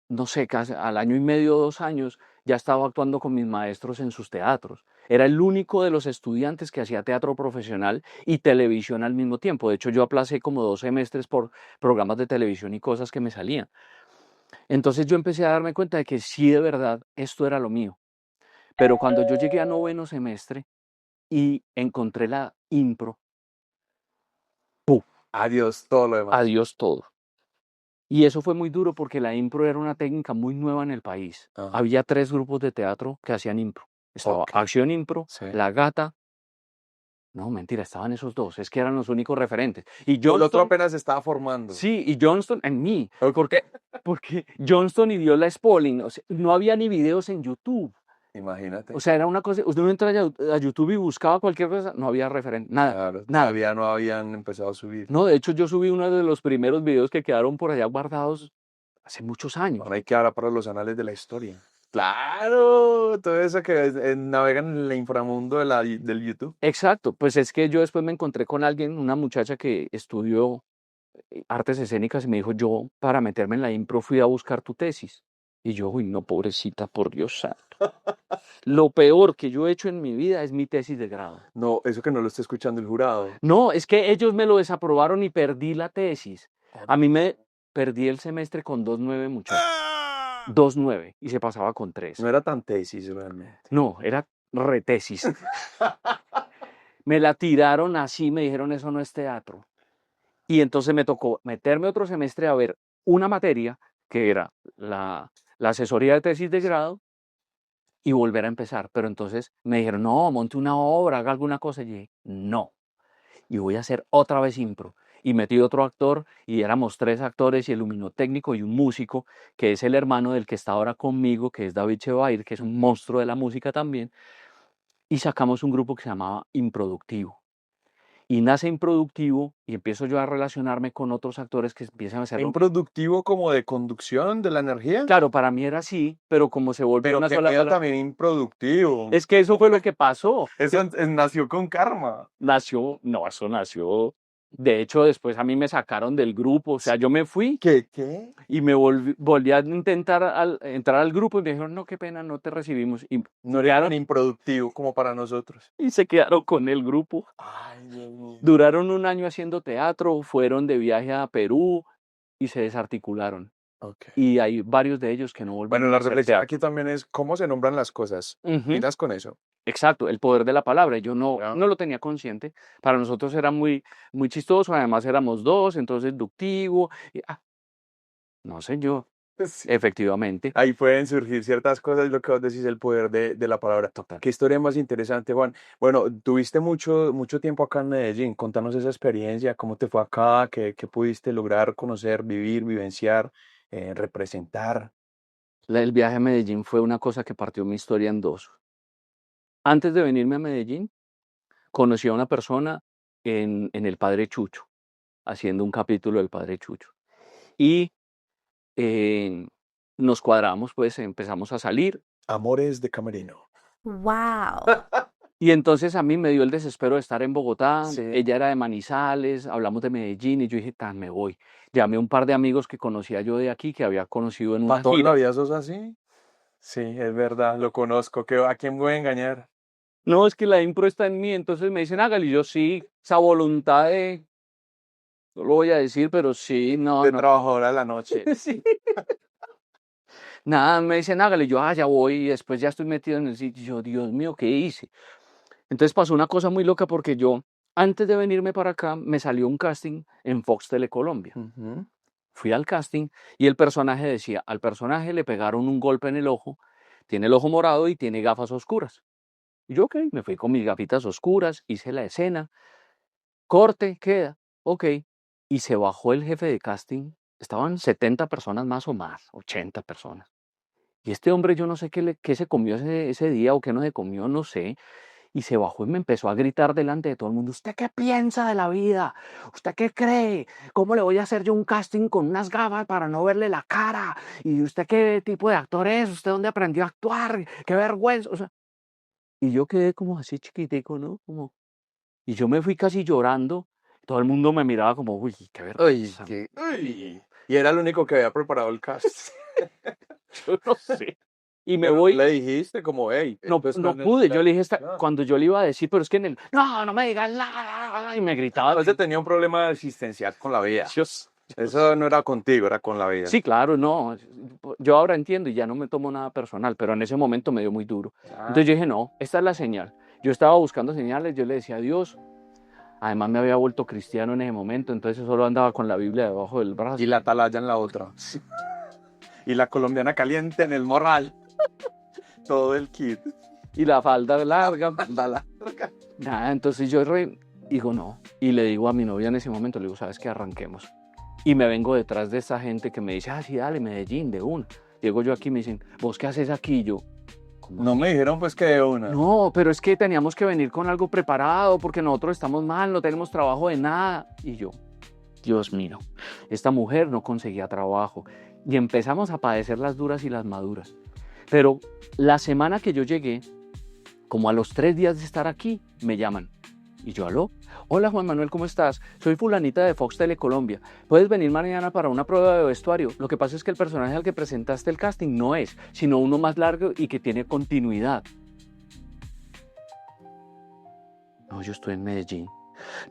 no sé, casi al año y medio, 2 años, ya estaba actuando con mis maestros en sus teatros. Era el único de los estudiantes que hacía teatro profesional y televisión al mismo tiempo. De hecho, yo aplacé como 2 semestres por programas de televisión y cosas que me salían. Entonces yo empecé a darme cuenta de que sí, de verdad, esto era lo mío. Pero cuando yo llegué a noveno semestre y encontré la impro, ¡pum! Adiós, todo lo demás. Adiós todo. Y eso fue muy duro porque la impro era una técnica muy nueva en el país. Ajá. Había 3 grupos de teatro que hacían impro. Estaba Ok. Acción Impro, Sí. La Gata. No, mentira, estaban esos dos. Es que eran los únicos referentes. Y El otro Johnston, apenas se estaba formando. sí, y Johnston en mí. Ok. Porque Johnston y Viola Spolin, o sea, no había ni videos en YouTube. Imagínate. O sea, era una cosa, usted no entra a YouTube y buscaba cualquier cosa, no había referente, nada, Claro, nada. todavía no habían empezado a subir. No, de hecho yo subí uno de los primeros videos que quedaron por allá guardados hace muchos años. Ahora hay que hablar para los anales de la historia. Claro, todo eso que navegan en el inframundo del YouTube. Exacto, pues es que yo después me encontré con alguien, una muchacha que estudió artes escénicas y me dijo, yo para meterme en la impro fui a buscar tu tesis. Y yo, uy, no, pobrecita, por Dios santo. Lo peor que yo he hecho en mi vida es mi tesis de grado. No, eso que no lo está escuchando el jurado. No, es que ellos me lo desaprobaron y perdí la tesis. A mí me perdí el semestre con 2.9, muchachos. 2.9 y se pasaba con 3. No era tan tesis realmente. No, era retesis. Me la tiraron así, me dijeron eso no es teatro. Y entonces me tocó meterme otro semestre a ver una materia que era la asesoría de tesis de grado y volver a empezar. Pero entonces me dijeron, no, monte una obra, haga alguna cosa. Y yo dije, no, y voy a hacer otra vez impro. Y metí otro actor y éramos 3 actores y el luminotécnico y un músico, que es el hermano del que está ahora conmigo, que es David Chevair, que es un monstruo de la música también. Y sacamos un grupo que se llamaba Improductivo. Y nace Improductivo y empiezo yo a relacionarme con otros actores que empiezan a hacerlo. Improductivo como de conducción de la energía. Claro, para mí era así, pero como se volvió Pero una que sola medio palabra. también improductivo. Es que eso fue lo que pasó. Eso nació con karma. Nació, no, eso nació. De hecho, después a mí me sacaron del grupo, o sea, yo me fui ¿Qué? y me volví a intentar entrar al grupo y me dijeron, no, qué pena, no te recibimos. Y, No era tan improductivo como para nosotros. y se quedaron con el grupo. Ay, Dios mío. Duraron un año haciendo teatro, fueron de viaje a Perú y se desarticularon. Ok. Y hay varios de ellos que no volvieron Bueno, la a hacer reflexión teatro. aquí también es cómo se nombran las cosas. Ujú. Miras con eso. Exacto, el poder de la palabra. Yo no Ya. lo tenía consciente. Para nosotros era muy, muy chistoso. Además éramos dos, entonces inductivo. No sé yo, Sí. efectivamente. Ahí pueden surgir ciertas cosas, lo que vos decís, el poder de la palabra. Total. Qué historia más interesante, Juan. Bueno, tuviste mucho tiempo acá en Medellín. Contanos esa experiencia, cómo te fue acá, qué pudiste lograr, conocer, vivir, vivenciar, representar. El viaje a Medellín fue una cosa que partió mi historia en dos. Antes de venirme a Medellín, conocí a una persona en El Padre Chucho, haciendo un capítulo del Padre Chucho. Y nos cuadramos, pues empezamos a salir. Amores de Camerino. Wow. Y entonces a mí me dio el desespero de estar en Bogotá. Sí. Ella era de Manizales, hablamos de Medellín y yo dije, tan, me voy. Llamé a un par de amigos que conocía yo de aquí, que había conocido en una ¿Para toda gira. la vida sos así? Sí, es verdad, lo conozco. ¿A quién voy a engañar? No, es que la impro está en mí, entonces me dicen, hágale, y yo sí, esa voluntad de, no lo voy a decir, pero sí, no, De no. trabajadora de la noche. Sí. Nada, me dicen, hágale, yo, ya voy, y después ya estoy metido en el sitio, y yo, Dios mío, ¿qué hice? Entonces pasó una cosa muy loca porque yo, antes de venirme para acá, me salió un casting en Fox Telecolombia. Ujú. Fui al casting y el personaje decía, al personaje le pegaron un golpe en el ojo, tiene el ojo morado y tiene gafas oscuras. Y yo, ok, me fui con mis gafitas oscuras, hice la escena, corte, queda, ok. Y se bajó el jefe de casting, estaban 70 personas más o más, 80 personas. Y este hombre, yo no sé qué se comió ese día o qué no se comió, no sé. Y se bajó y me empezó a gritar delante de todo el mundo, ¿usted qué piensa de la vida? ¿Usted qué cree? ¿Cómo le voy a hacer yo un casting con unas gafas para no verle la cara? ¿Y usted qué tipo de actor es? ¿Usted dónde aprendió a actuar? ¡Qué vergüenza! O sea, y yo quedé como así chiquitico, ¿no? Y yo me fui casi llorando. Todo el mundo me miraba como, uy, qué Uy, vergüenza. uy. Y era el único que había preparado el cast. Yo no sé. Y me Pero voy, le dijiste como, hey, no, esto está no en el pude, yo plan. le dije, Ah. cuando yo le iba a decir, pero es que en el, no me digas nada, y me gritaba. Entonces tenía un problema existencial con la vida. Yo Eso no era contigo, era con la vida. Sí, claro, no. Yo ahora entiendo y ya no me tomo nada personal, pero en ese momento me dio muy duro. Entonces yo dije, no, esta es la señal. Yo estaba buscando señales, yo le decía a Dios. Además me había vuelto cristiano en ese momento, entonces solo andaba con la Biblia debajo del brazo. Y la atalaya en la otra. Y la colombiana caliente en el morral. Todo el kit. Y la falda larga. La larga. Nada, entonces yo digo no. Y le digo a mi novia en ese momento, le digo, ¿sabes qué? Arranquemos. Y me vengo detrás de esa gente que me dice, sí, dale, Medellín, de una. Llego yo aquí y me dicen, ¿vos qué haces aquí? Y yo, ¿cómo No así? me dijeron pues que de una. No, pero es que teníamos que venir con algo preparado porque nosotros estamos mal, no tenemos trabajo de nada. Y yo, Dios mío, esta mujer no conseguía trabajo. Y empezamos a padecer las duras y las maduras. Pero la semana que yo llegué, como a los 3 días de estar aquí, me llaman. Y yo, aló, hola Juan Manuel, ¿cómo estás? Soy fulanita de Fox Telecolombia. ¿Puedes venir mañana para una prueba de vestuario? Lo que pasa es que el personaje al que presentaste el casting no es, sino uno más largo y que tiene continuidad. No, yo estoy en Medellín.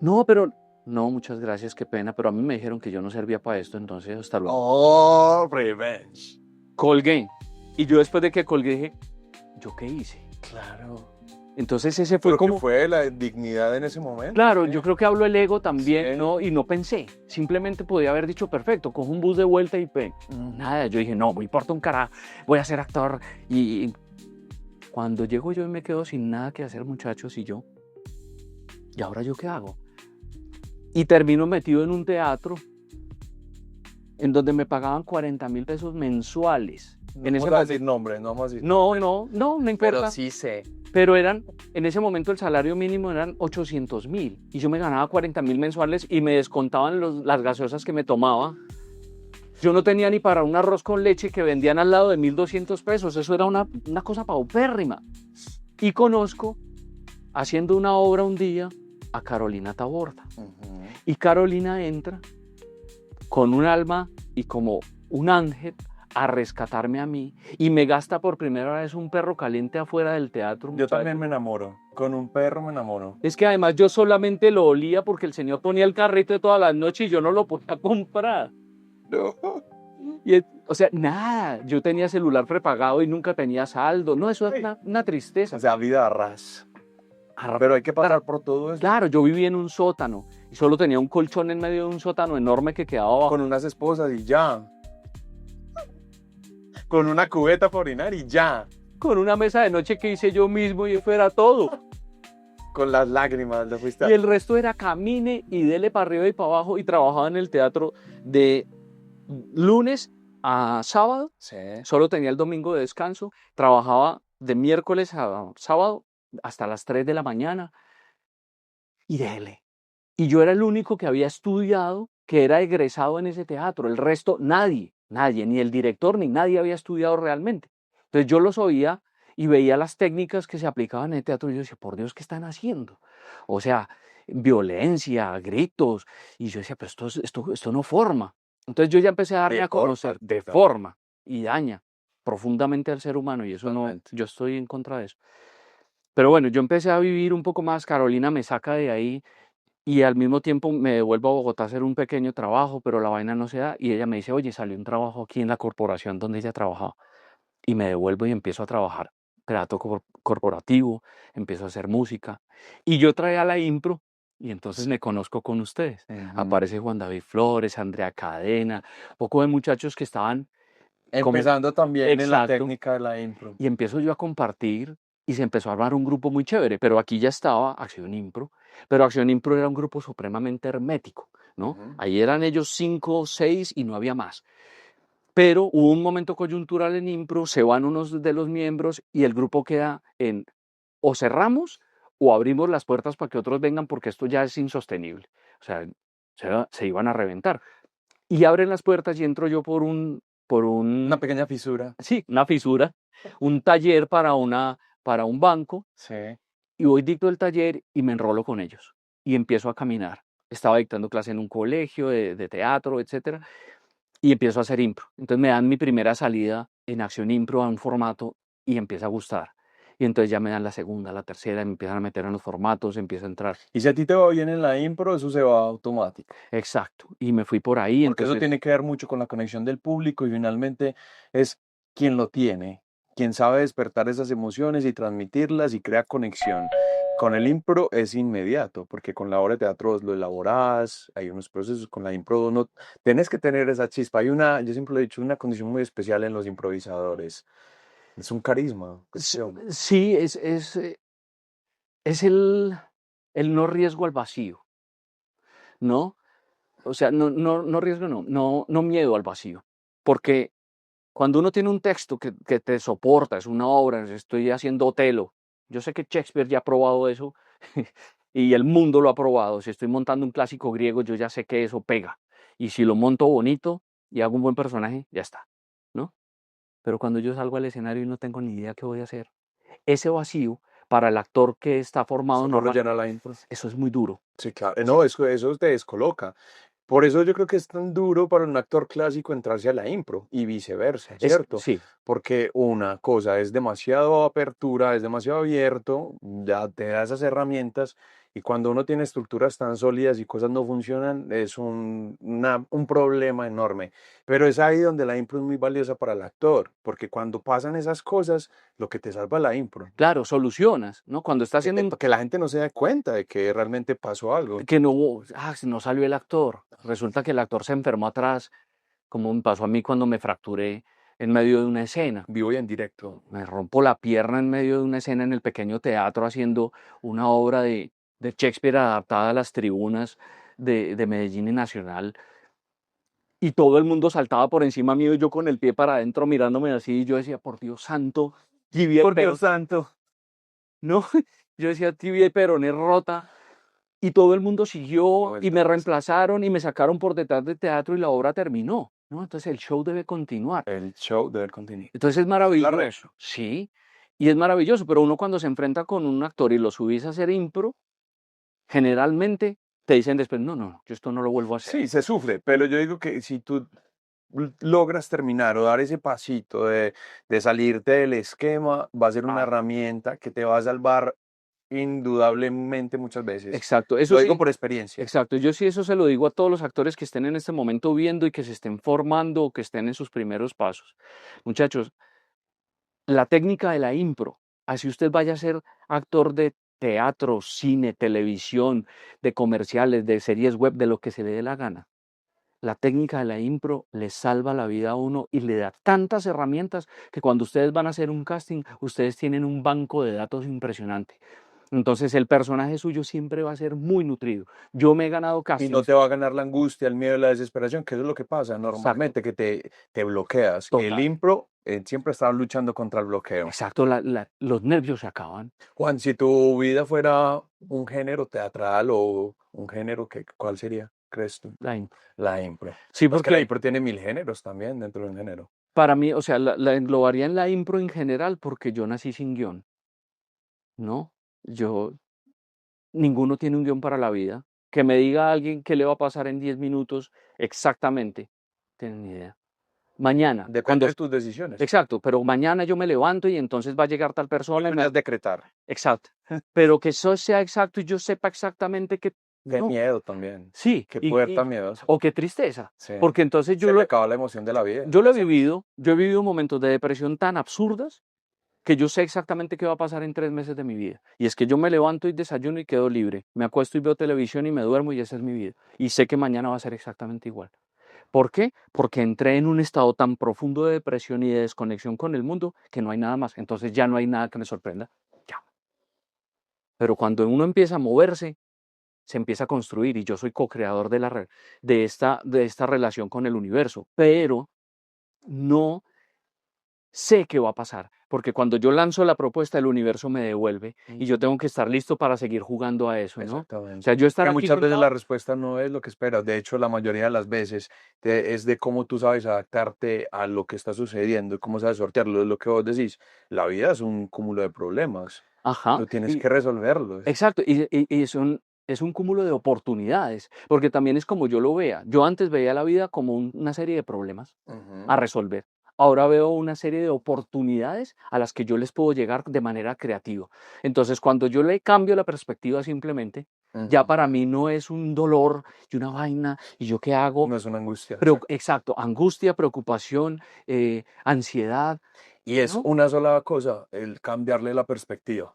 No, pero... No, muchas gracias, qué pena, pero a mí me dijeron que yo no servía para esto, entonces hasta luego. Oh, revenge. Colgué. Y yo después de que colgué dije, ¿yo qué hice? Claro. Entonces ese fue Pero como... que fue la dignidad en ese momento. Claro, ¿sí? yo creo que habló el ego también, Sí. ¿no? Y no pensé. Simplemente podía haber dicho, perfecto, cojo un bus de vuelta y nada. Yo dije, no, me importa un carajo, voy a ser actor. Y cuando llego yo y me quedo sin nada que hacer, muchachos, ¿y ahora yo qué hago? Y termino metido en un teatro en donde me pagaban 40.000 pesos mensuales. No En ese vamos a momento, decir nombre, no vamos a decir. no importa. Pero sí sé. Pero en ese momento el salario mínimo eran 800.000 y yo me ganaba 40.000 mensuales y me descontaban las gaseosas que me tomaba. Yo no tenía ni para un arroz con leche que vendían al lado de 1.200 pesos. Eso era una cosa paupérrima. Y conozco, haciendo una obra un día, a Carolina Taborda. Y Carolina entra con un alma y como un ángel a rescatarme a mí y me gasta por primera vez un perro caliente afuera del teatro. Yo también me enamoro. Con un perro me enamoro. Es que además yo solamente lo olía porque el señor ponía el carrito de todas las noches y yo no lo podía comprar. No. Y, o sea, nada, yo tenía celular prepagado y nunca tenía saldo. No, eso es una tristeza. O sea, vida a ras. Pero hay que pasar por todo eso. Claro, yo vivía en un sótano y solo tenía un colchón en medio de un sótano enorme que quedaba abajo. Con unas esposas y ya. Con una cubeta para orinar y ya. Con una mesa de noche que hice yo mismo y eso era todo. Con las lágrimas le fuiste a... Y el resto era camine y dele para arriba y para abajo y trabajaba en el teatro de lunes a sábado. Sí. Solo tenía el domingo de descanso. Trabajaba de miércoles a sábado hasta las 3 de la mañana. Y dele. Y yo era el único que había estudiado, que era egresado en ese teatro. El resto, nadie, ni el director, ni nadie había estudiado realmente. Entonces yo los oía y veía las técnicas que se aplicaban en el teatro y yo decía, por Dios, ¿qué están haciendo? O sea, violencia, gritos. Y yo decía, pero esto no forma. Entonces yo ya empecé a darme a conocer, deforma y daña profundamente al ser humano y eso no, yo estoy en contra de eso. Pero bueno, yo empecé a vivir un poco más, Carolina me saca de ahí y al mismo tiempo me devuelvo a Bogotá a hacer un pequeño trabajo, pero la vaina no se da y ella me dice, oye, salió un trabajo aquí en la corporación donde ella trabajaba y me devuelvo y empiezo a trabajar, teatro corporativo, empiezo a hacer música y yo traía la impro y entonces me conozco con ustedes. Aparece Juan David Flores, Andrea Cadena, poco de muchachos que estaban empezando también en la Exacto. técnica de la impro. Y empiezo yo a compartir y se empezó a armar un grupo muy chévere, pero aquí ya estaba Acción Impro, pero Acción Impro era un grupo supremamente hermético, ¿no? Ahí eran ellos 5 o 6 y no había más. Pero hubo un momento coyuntural en Impro, se van unos de los miembros y el grupo queda en o cerramos o abrimos las puertas para que otros vengan porque esto ya es insostenible. O sea, se iban a reventar. Y abren las puertas y entro yo por una pequeña fisura. Sí, una fisura, un taller para un banco. Sí. Y voy dicto el taller y me enrolo con ellos y empiezo a caminar. Estaba dictando clase en un colegio de teatro, etcétera. y empiezo a hacer impro. Entonces me dan mi primera salida en acción impro a un formato y empieza a gustar. Y entonces ya me dan la segunda, la tercera, me empiezan a meter en los formatos, empiezo a entrar. Y si a ti te va bien en la impro, eso se va automático. Exacto. Y me fui por ahí, Porque eso entonces, tiene que ver mucho con la conexión del público y finalmente es quien lo tiene, quien sabe despertar esas emociones y transmitirlas y crea conexión. Con el impro es inmediato, porque con la obra de teatro lo elaborás, hay unos procesos, con la impro no tienes que tener esa chispa. Hay una, yo siempre lo he dicho, una condición muy especial en los improvisadores. Es un carisma, cuestión. sí, es el no riesgo al vacío, ¿no? O sea, no riesgo, no miedo al vacío. Porque cuando uno tiene un texto que te soporta, es una obra, estoy haciendo Otelo. Yo sé que Shakespeare ya ha probado eso y el mundo lo ha probado. Si estoy montando un clásico griego, yo ya sé que eso pega. Y si lo monto bonito y hago un buen personaje, ya está, ¿no? Pero cuando yo salgo al escenario y no tengo ni idea qué voy a hacer, ese vacío para el actor que está formado Solo normal, rellena la impro. eso es muy duro. Sí, claro. No, eso te descoloca. Por eso yo creo que es tan duro para un actor clásico entrarse a la impro y viceversa, ¿cierto? Sí, Porque una cosa es demasiado apertura, es demasiado abierto, ya te da esas herramientas y cuando uno tiene estructuras tan sólidas y cosas no funcionan, es un problema enorme. Pero es ahí donde la impro es muy valiosa para el actor, porque cuando pasan esas cosas, lo que te salva es la impro. claro, solucionas, ¿no? Cuando estás haciendo un Para que la gente no se dé cuenta de que realmente pasó algo. que no salió el actor. Resulta que el actor se enfermó atrás, como me pasó a mí cuando me fracturé en medio de una escena. Vivo y en directo. Me rompo la pierna en medio de una escena en el pequeño teatro haciendo una obra de Shakespeare adaptada a las tribunas de Medellín y Nacional. Y todo el mundo saltaba por encima mío y yo con el pie para adentro mirándome así. Y yo decía, por Dios santo, tibia y Por Dios peroné. santo. No, yo decía, tibia y peroné rota. Y todo el mundo siguió y me reemplazaron y me sacaron por detrás del teatro y la obra terminó, ¿no? Entonces el show debe continuar. El show debe continuar. Entonces es maravilloso, sí, y es maravilloso, pero uno cuando se enfrenta con un actor y lo subís a hacer impro, generalmente te dicen después, no, yo esto no lo vuelvo a hacer. Sí, se sufre, pero yo digo que si tú logras terminar o dar ese pasito de salirte del esquema, va a ser una herramienta que te va a salvar indudablemente muchas veces. Exacto, eso Lo digo sí, por experiencia. exacto. Yo sí eso se lo digo a todos los actores que estén en este momento viendo y que se estén formando o que estén en sus primeros pasos. Muchachos, la técnica de la impro, así usted vaya a ser actor de teatro, cine, televisión, de comerciales, de series web, de lo que se le dé la gana. La técnica de la impro le salva la vida a uno y le da tantas herramientas que cuando ustedes van a hacer un casting, ustedes tienen un banco de datos impresionante. Entonces el personaje suyo siempre va a ser muy nutrido. Yo me he ganado Y no castings te va a ganar la angustia, el miedo, la desesperación, que eso es lo que pasa exacto, normalmente, que te bloqueas. El total. impro siempre está luchando contra el bloqueo. Exacto, los nervios se acaban. Juan, si tu vida fuera un género teatral o un género, ¿cuál sería, crees tú? La impro. La impro. Sí, No, es que la porque impro tiene mil géneros también dentro de un género. para mí, o sea, la englobaría en la impro en general porque yo nací sin guión, ¿no? Yo, ninguno tiene un guión para la vida. Que me diga alguien qué le va a pasar en 10 minutos exactamente, no tienen ni idea. Mañana, Depende de tus decisiones. exacto, pero mañana yo me levanto y entonces va a llegar tal persona y Puedes decretar. exacto. Pero que eso sea exacto y yo sepa exactamente que Qué no. miedo también. Sí, Qué puerta miedosa. o qué tristeza, Sí. porque entonces Se le acaba la emoción de la vida. yo lo he vivido, yo he vivido momentos de depresión tan absurdas que yo sé exactamente qué va a pasar en 3 meses de mi vida. Y es que yo me levanto y desayuno y quedo libre. Me acuesto y veo televisión y me duermo y esa es mi vida. Y sé que mañana va a ser exactamente igual. ¿Por qué? Porque entré en un estado tan profundo de depresión y de desconexión con el mundo que no hay nada más. Entonces ya no hay nada que me sorprenda. Ya. Pero cuando uno empieza a moverse, se empieza a construir y yo soy co-creador de esta relación con el universo. Pero no sé qué va a pasar, porque cuando yo lanzo la propuesta, el universo me devuelve y yo tengo que estar listo para seguir jugando a eso, ¿no? O Exactamente. sea, yo estar Que aquí muchas veces sentado, la respuesta no es lo que esperas. De hecho, la mayoría de las veces es de cómo tú sabes adaptarte a lo que está sucediendo y cómo sabes sortearlo. Es lo que vos decís. La vida es un cúmulo de problemas. ajá, Tú tienes que resolverlos. exacto, y son es un cúmulo de oportunidades, porque también es como yo lo vea. Yo antes veía la vida como una serie de problemas a resolver. Ahora veo una serie de oportunidades a las que yo les puedo llegar de manera creativa. Entonces, cuando yo le cambio la perspectiva simplemente, ya para mí no es un dolor y una vaina, y yo qué hago. No es una angustia. Exacto, angustia, preocupación, ansiedad, Y es ¿no? una sola cosa, el cambiarle la perspectiva.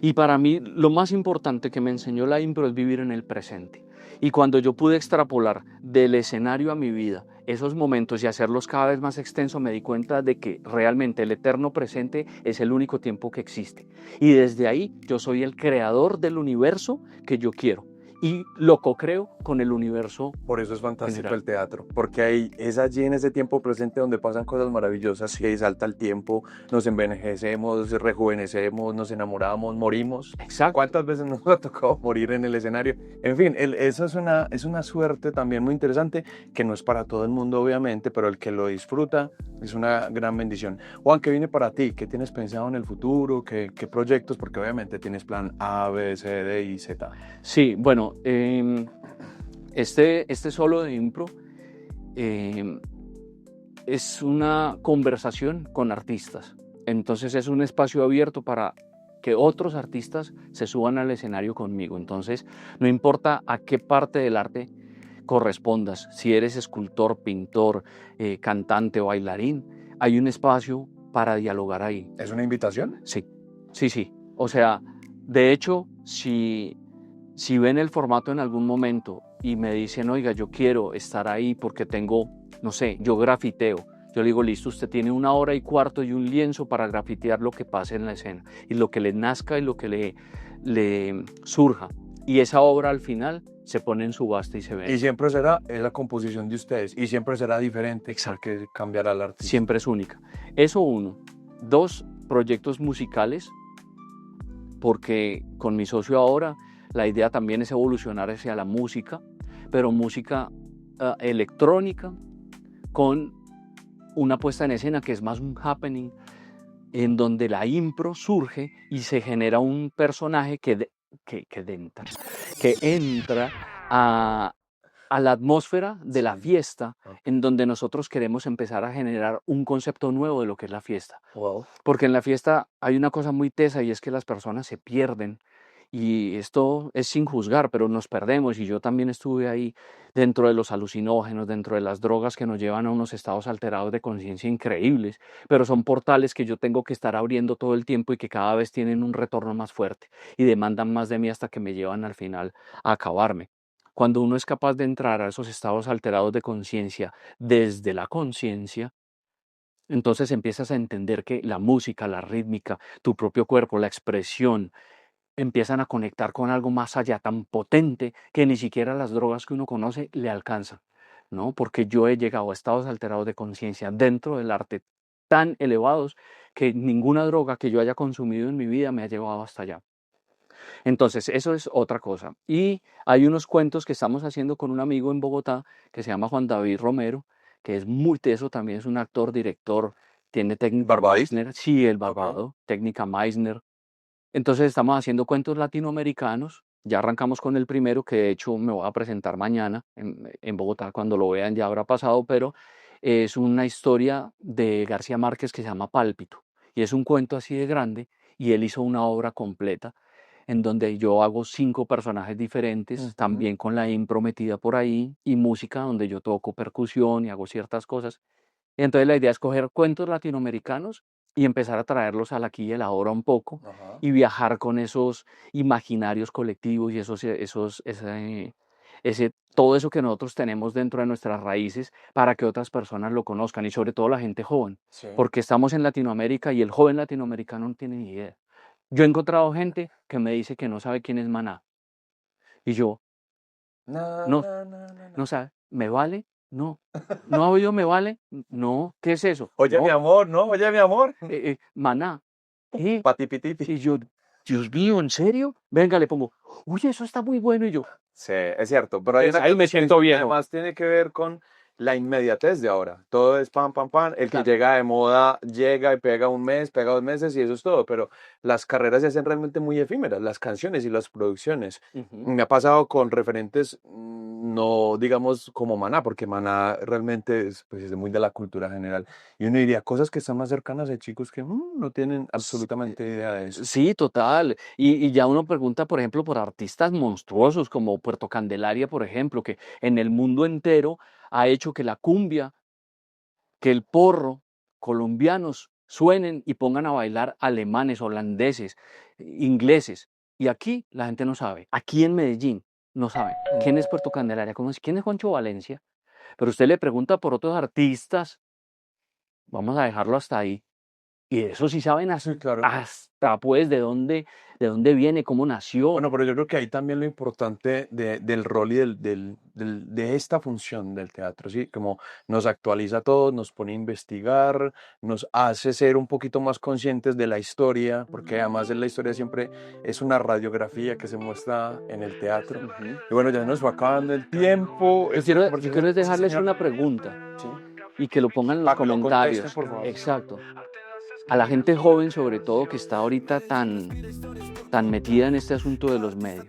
Y para mí lo más importante que me enseñó la impro es vivir en el presente. Y cuando yo pude extrapolar del escenario a mi vida esos momentos y hacerlos cada vez más extensos, me di cuenta de que realmente el eterno presente es el único tiempo que existe. Y desde ahí yo soy el creador del universo que yo quiero. Y lo co-creo con el universo. Por eso es fantástico general. el teatro, porque es allí en ese tiempo presente donde pasan cosas maravillosas, que salta el tiempo, nos envejecemos, rejuvenecemos, nos enamoramos, morimos. Exacto. ¿Cuántas veces nos ha tocado morir en el escenario? En fin, eso es una suerte también muy interesante, que no es para todo el mundo obviamente, pero el que lo disfruta es una gran bendición. Juan, ¿qué viene para ti? ¿Qué tienes pensado en el futuro? ¿Qué proyectos? Porque obviamente tienes plan A, B, C, D y Z. Sí, bueno, este solo de impro es una conversación con artistas. Entonces es un espacio abierto para que otros artistas se suban al escenario conmigo. Entonces no importa a qué parte del arte correspondas, si eres escultor, pintor, cantante o bailarín, hay un espacio para dialogar ahí. ¿Es una invitación? Sí, sí, sí. O sea, de hecho, si ven el formato en algún momento y me dicen, oiga, yo quiero estar ahí porque tengo, no sé, yo grafiteo. Yo le digo, listo, usted tiene 1 hora y cuarto y un lienzo para grafitear lo que pase en la escena y lo que le nazca y lo que le surja. Y esa obra al final se pone en subasta y se vende. Y siempre será la composición de ustedes y siempre será diferente. Exacto. Que cambiará el artista. Siempre es única. Eso uno. 2, proyectos musicales, porque con mi socio ahora la idea también es evolucionar hacia la música, pero música electrónica con una puesta en escena que es más un happening, en donde la impro surge y se genera un personaje que entra a la atmósfera de la fiesta, en donde nosotros queremos empezar a generar un concepto nuevo de lo que es la fiesta. Wow. Porque en la fiesta hay una cosa muy tesa y es que las personas se pierden. Y esto es sin juzgar, pero nos perdemos. Y yo también estuve ahí dentro de los alucinógenos, dentro de las drogas que nos llevan a unos estados alterados de conciencia increíbles. Pero son portales que yo tengo que estar abriendo todo el tiempo y que cada vez tienen un retorno más fuerte y demandan más de mí hasta que me llevan al final a acabarme. Cuando uno es capaz de entrar a esos estados alterados de conciencia desde la conciencia, entonces empiezas a entender que la música, la rítmica, tu propio cuerpo, la expresión, empiezan a conectar con algo más allá, tan potente que ni siquiera las drogas que uno conoce le alcanzan, ¿no? Porque yo he llegado a estados alterados de conciencia dentro del arte tan elevados que ninguna droga que yo haya consumido en mi vida me ha llevado hasta allá. Entonces, eso es otra cosa. Y hay unos cuentos que estamos haciendo con un amigo en Bogotá que se llama Juan David Romero, que es muy teso, también es un actor, director, tiene técnica Meisner. Sí, el Barbado, técnica Meisner. Entonces estamos haciendo cuentos latinoamericanos. Ya arrancamos con el primero, que de hecho me voy a presentar mañana en Bogotá. Cuando lo vean ya habrá pasado, pero es una historia de García Márquez que se llama Pálpito. Y es un cuento así de grande y él hizo una obra completa en donde yo hago 5 personajes diferentes, también con la impro metida por ahí y música donde yo toco percusión y hago ciertas cosas. Entonces la idea es coger cuentos latinoamericanos y empezar a traerlos al aquí y el ahora un poco y viajar con esos imaginarios colectivos y todo eso que nosotros tenemos dentro de nuestras raíces para que otras personas lo conozcan y sobre todo la gente joven, porque estamos en Latinoamérica y el joven latinoamericano no tiene ni idea. Yo he encontrado gente que me dice que no sabe quién es Maná y yo, no sabe, ¿me vale? No. ¿No ha oído Me Vale? No. ¿Qué es eso? Oye, No. mi amor, ¿no? Oye, mi amor. Maná. ¿Qué? Patipitipi. Y yo, Dios mío, ¿en serio? Venga, le pongo, uy, eso está muy bueno. Y yo, Sí, es cierto, pero hay ahí me siento viejo. Además tiene que ver con la inmediatez de ahora. Todo es pam, pam, pam. El que Claro. llega de moda llega y pega un mes, pega 2 meses y eso es todo. Pero las carreras se hacen realmente muy efímeras, las canciones y las producciones. Ujú. Me ha pasado con referentes, no digamos como Maná, porque Maná realmente es, pues, es muy de la cultura general. Y uno diría cosas que están más cercanas a chicos que no tienen S- absolutamente idea de eso. Sí, total. Y ya uno pregunta, por ejemplo, por artistas monstruosos como Puerto Candelaria, por ejemplo, que en el mundo entero ha hecho que la cumbia, que el porro, colombianos suenen y pongan a bailar alemanes, holandeses, ingleses. Y aquí la gente no sabe. Aquí en Medellín no saben. ¿Quién es Puerto Candelaria? ¿Quién es Juancho Valencia? Pero usted le pregunta por otros artistas, vamos a dejarlo hasta ahí. Y de eso sí saben Sí, claro. hasta pues de dónde viene, cómo nació. Bueno, pero yo creo que ahí también lo importante del rol y de esta función del teatro, ¿sí? Como nos actualiza a todos, nos pone a investigar, nos hace ser un poquito más conscientes de la historia, porque además la historia siempre es una radiografía que se muestra en el teatro. Ujú. Y bueno, ya nos va acabando el tiempo. Esta Yo quiero conversación, es sí, dejarles señor. una pregunta Sí. y que lo pongan en los Para que lo contesten, comentarios. por favor. Exacto. A la gente joven, sobre todo, que está ahorita tan metida en este asunto de los medios.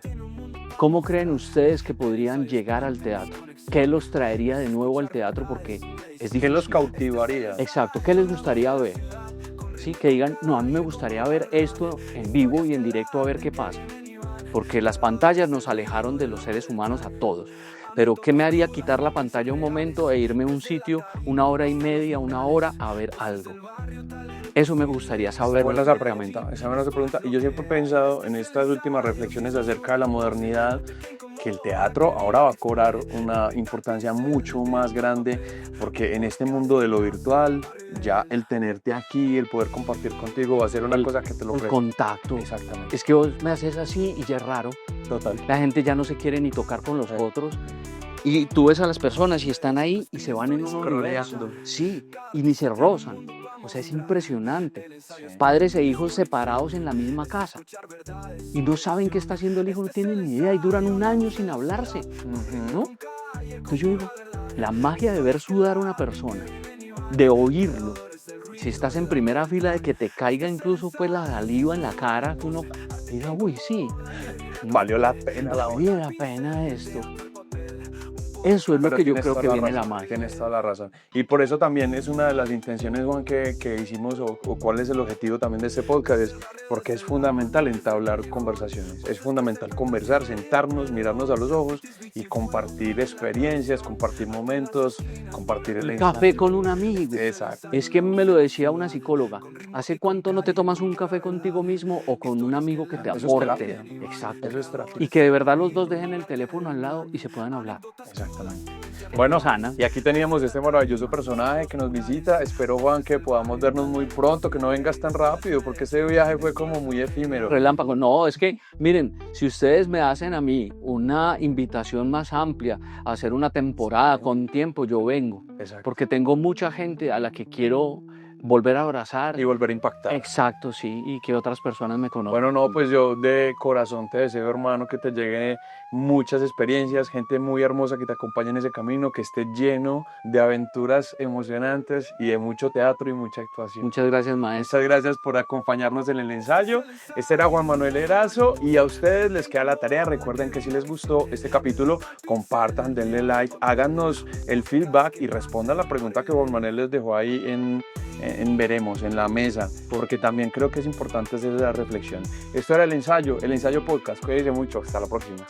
¿Cómo creen ustedes que podrían llegar al teatro? ¿Qué los traería de nuevo al teatro? Porque es ¿Qué los difícil. cautivaría? Exacto. ¿Qué les gustaría ver? Sí, que digan, no, a mí me gustaría ver esto en vivo y en directo a ver qué pasa. Porque las pantallas nos alejaron de los seres humanos a todos. Pero ¿qué me haría quitar la pantalla un momento e irme a un sitio, 1 hora y media, 1 hora, a ver algo? Eso me gustaría Está saberlo buena esa directamente. pregunta, esa buena esa pregunta. Y yo siempre he pensado en estas últimas reflexiones acerca de la modernidad, que el teatro ahora va a cobrar una importancia mucho más grande, porque en este mundo de lo virtual, ya el tenerte aquí, el poder compartir contigo va a ser una El, cosa que te lo el ofrece. contacto. Exactamente, Es que vos me haces así y ya es raro. total. La gente ya no se quiere ni tocar con los Eh, otros. Y tú ves a las personas y están ahí y se van en un universo. Scrolleando. Sí, y ni se rozan. O sea, es impresionante. Sí. Padres e hijos separados en la misma casa. Y no saben qué está haciendo el hijo, no tienen ni idea y duran un año sin hablarse, Ujú. ¿no? Entonces yo digo, la magia de ver sudar a una persona, de oírlo, si estás en primera fila, de que te caiga incluso pues la saliva en la cara, que uno diga, uy, sí, ¿no? Valió la pena la hora. Vale la pena esto. Eso es lo Pero que yo tienes creo toda que la viene la razón, magia. tienes toda la razón. Y por eso también es una de las intenciones, Juan, que hicimos, o cuál es el objetivo también de este podcast, es porque es fundamental entablar conversaciones, es fundamental conversar, sentarnos, mirarnos a los ojos y compartir experiencias, compartir momentos, compartir el Un café ensayo. con un amigo. Exacto. Es que me lo decía una psicóloga. ¿Hace cuánto no te tomas un café contigo mismo o con un amigo que te Eso es aporte? terapia. Exacto. Eso es terapia. Y que de verdad los dos dejen el teléfono al lado y se puedan hablar. Exactamente. Es Bueno, sana. y aquí teníamos este maravilloso personaje que nos visita. Espero, Juan, que podamos vernos muy pronto, que no vengas tan rápido, porque ese viaje fue como muy efímero. Relámpago. No, es que, miren, si ustedes me hacen a mí una invitación más amplia a hacer una temporada con tiempo, yo vengo. Exacto. Porque tengo mucha gente a la que quiero volver a abrazar. Y volver a impactar. Exacto, sí, y que otras personas me conozcan. Bueno, no, pues yo de corazón te deseo, hermano, que te lleguen muchas experiencias, gente muy hermosa que te acompañe en ese camino, que esté lleno de aventuras emocionantes y de mucho teatro y mucha actuación. Muchas gracias, maestro. Muchas gracias por acompañarnos en el ensayo. Este era Juan Manuel Erazo y a ustedes les queda la tarea. Recuerden que si les gustó este capítulo, compartan, denle like, háganos el feedback y respondan la pregunta que Juan Manuel les dejó ahí en veremos, en la mesa, porque también creo que es importante hacer la reflexión. Esto era el ensayo podcast. Cuídense mucho. Hasta la próxima.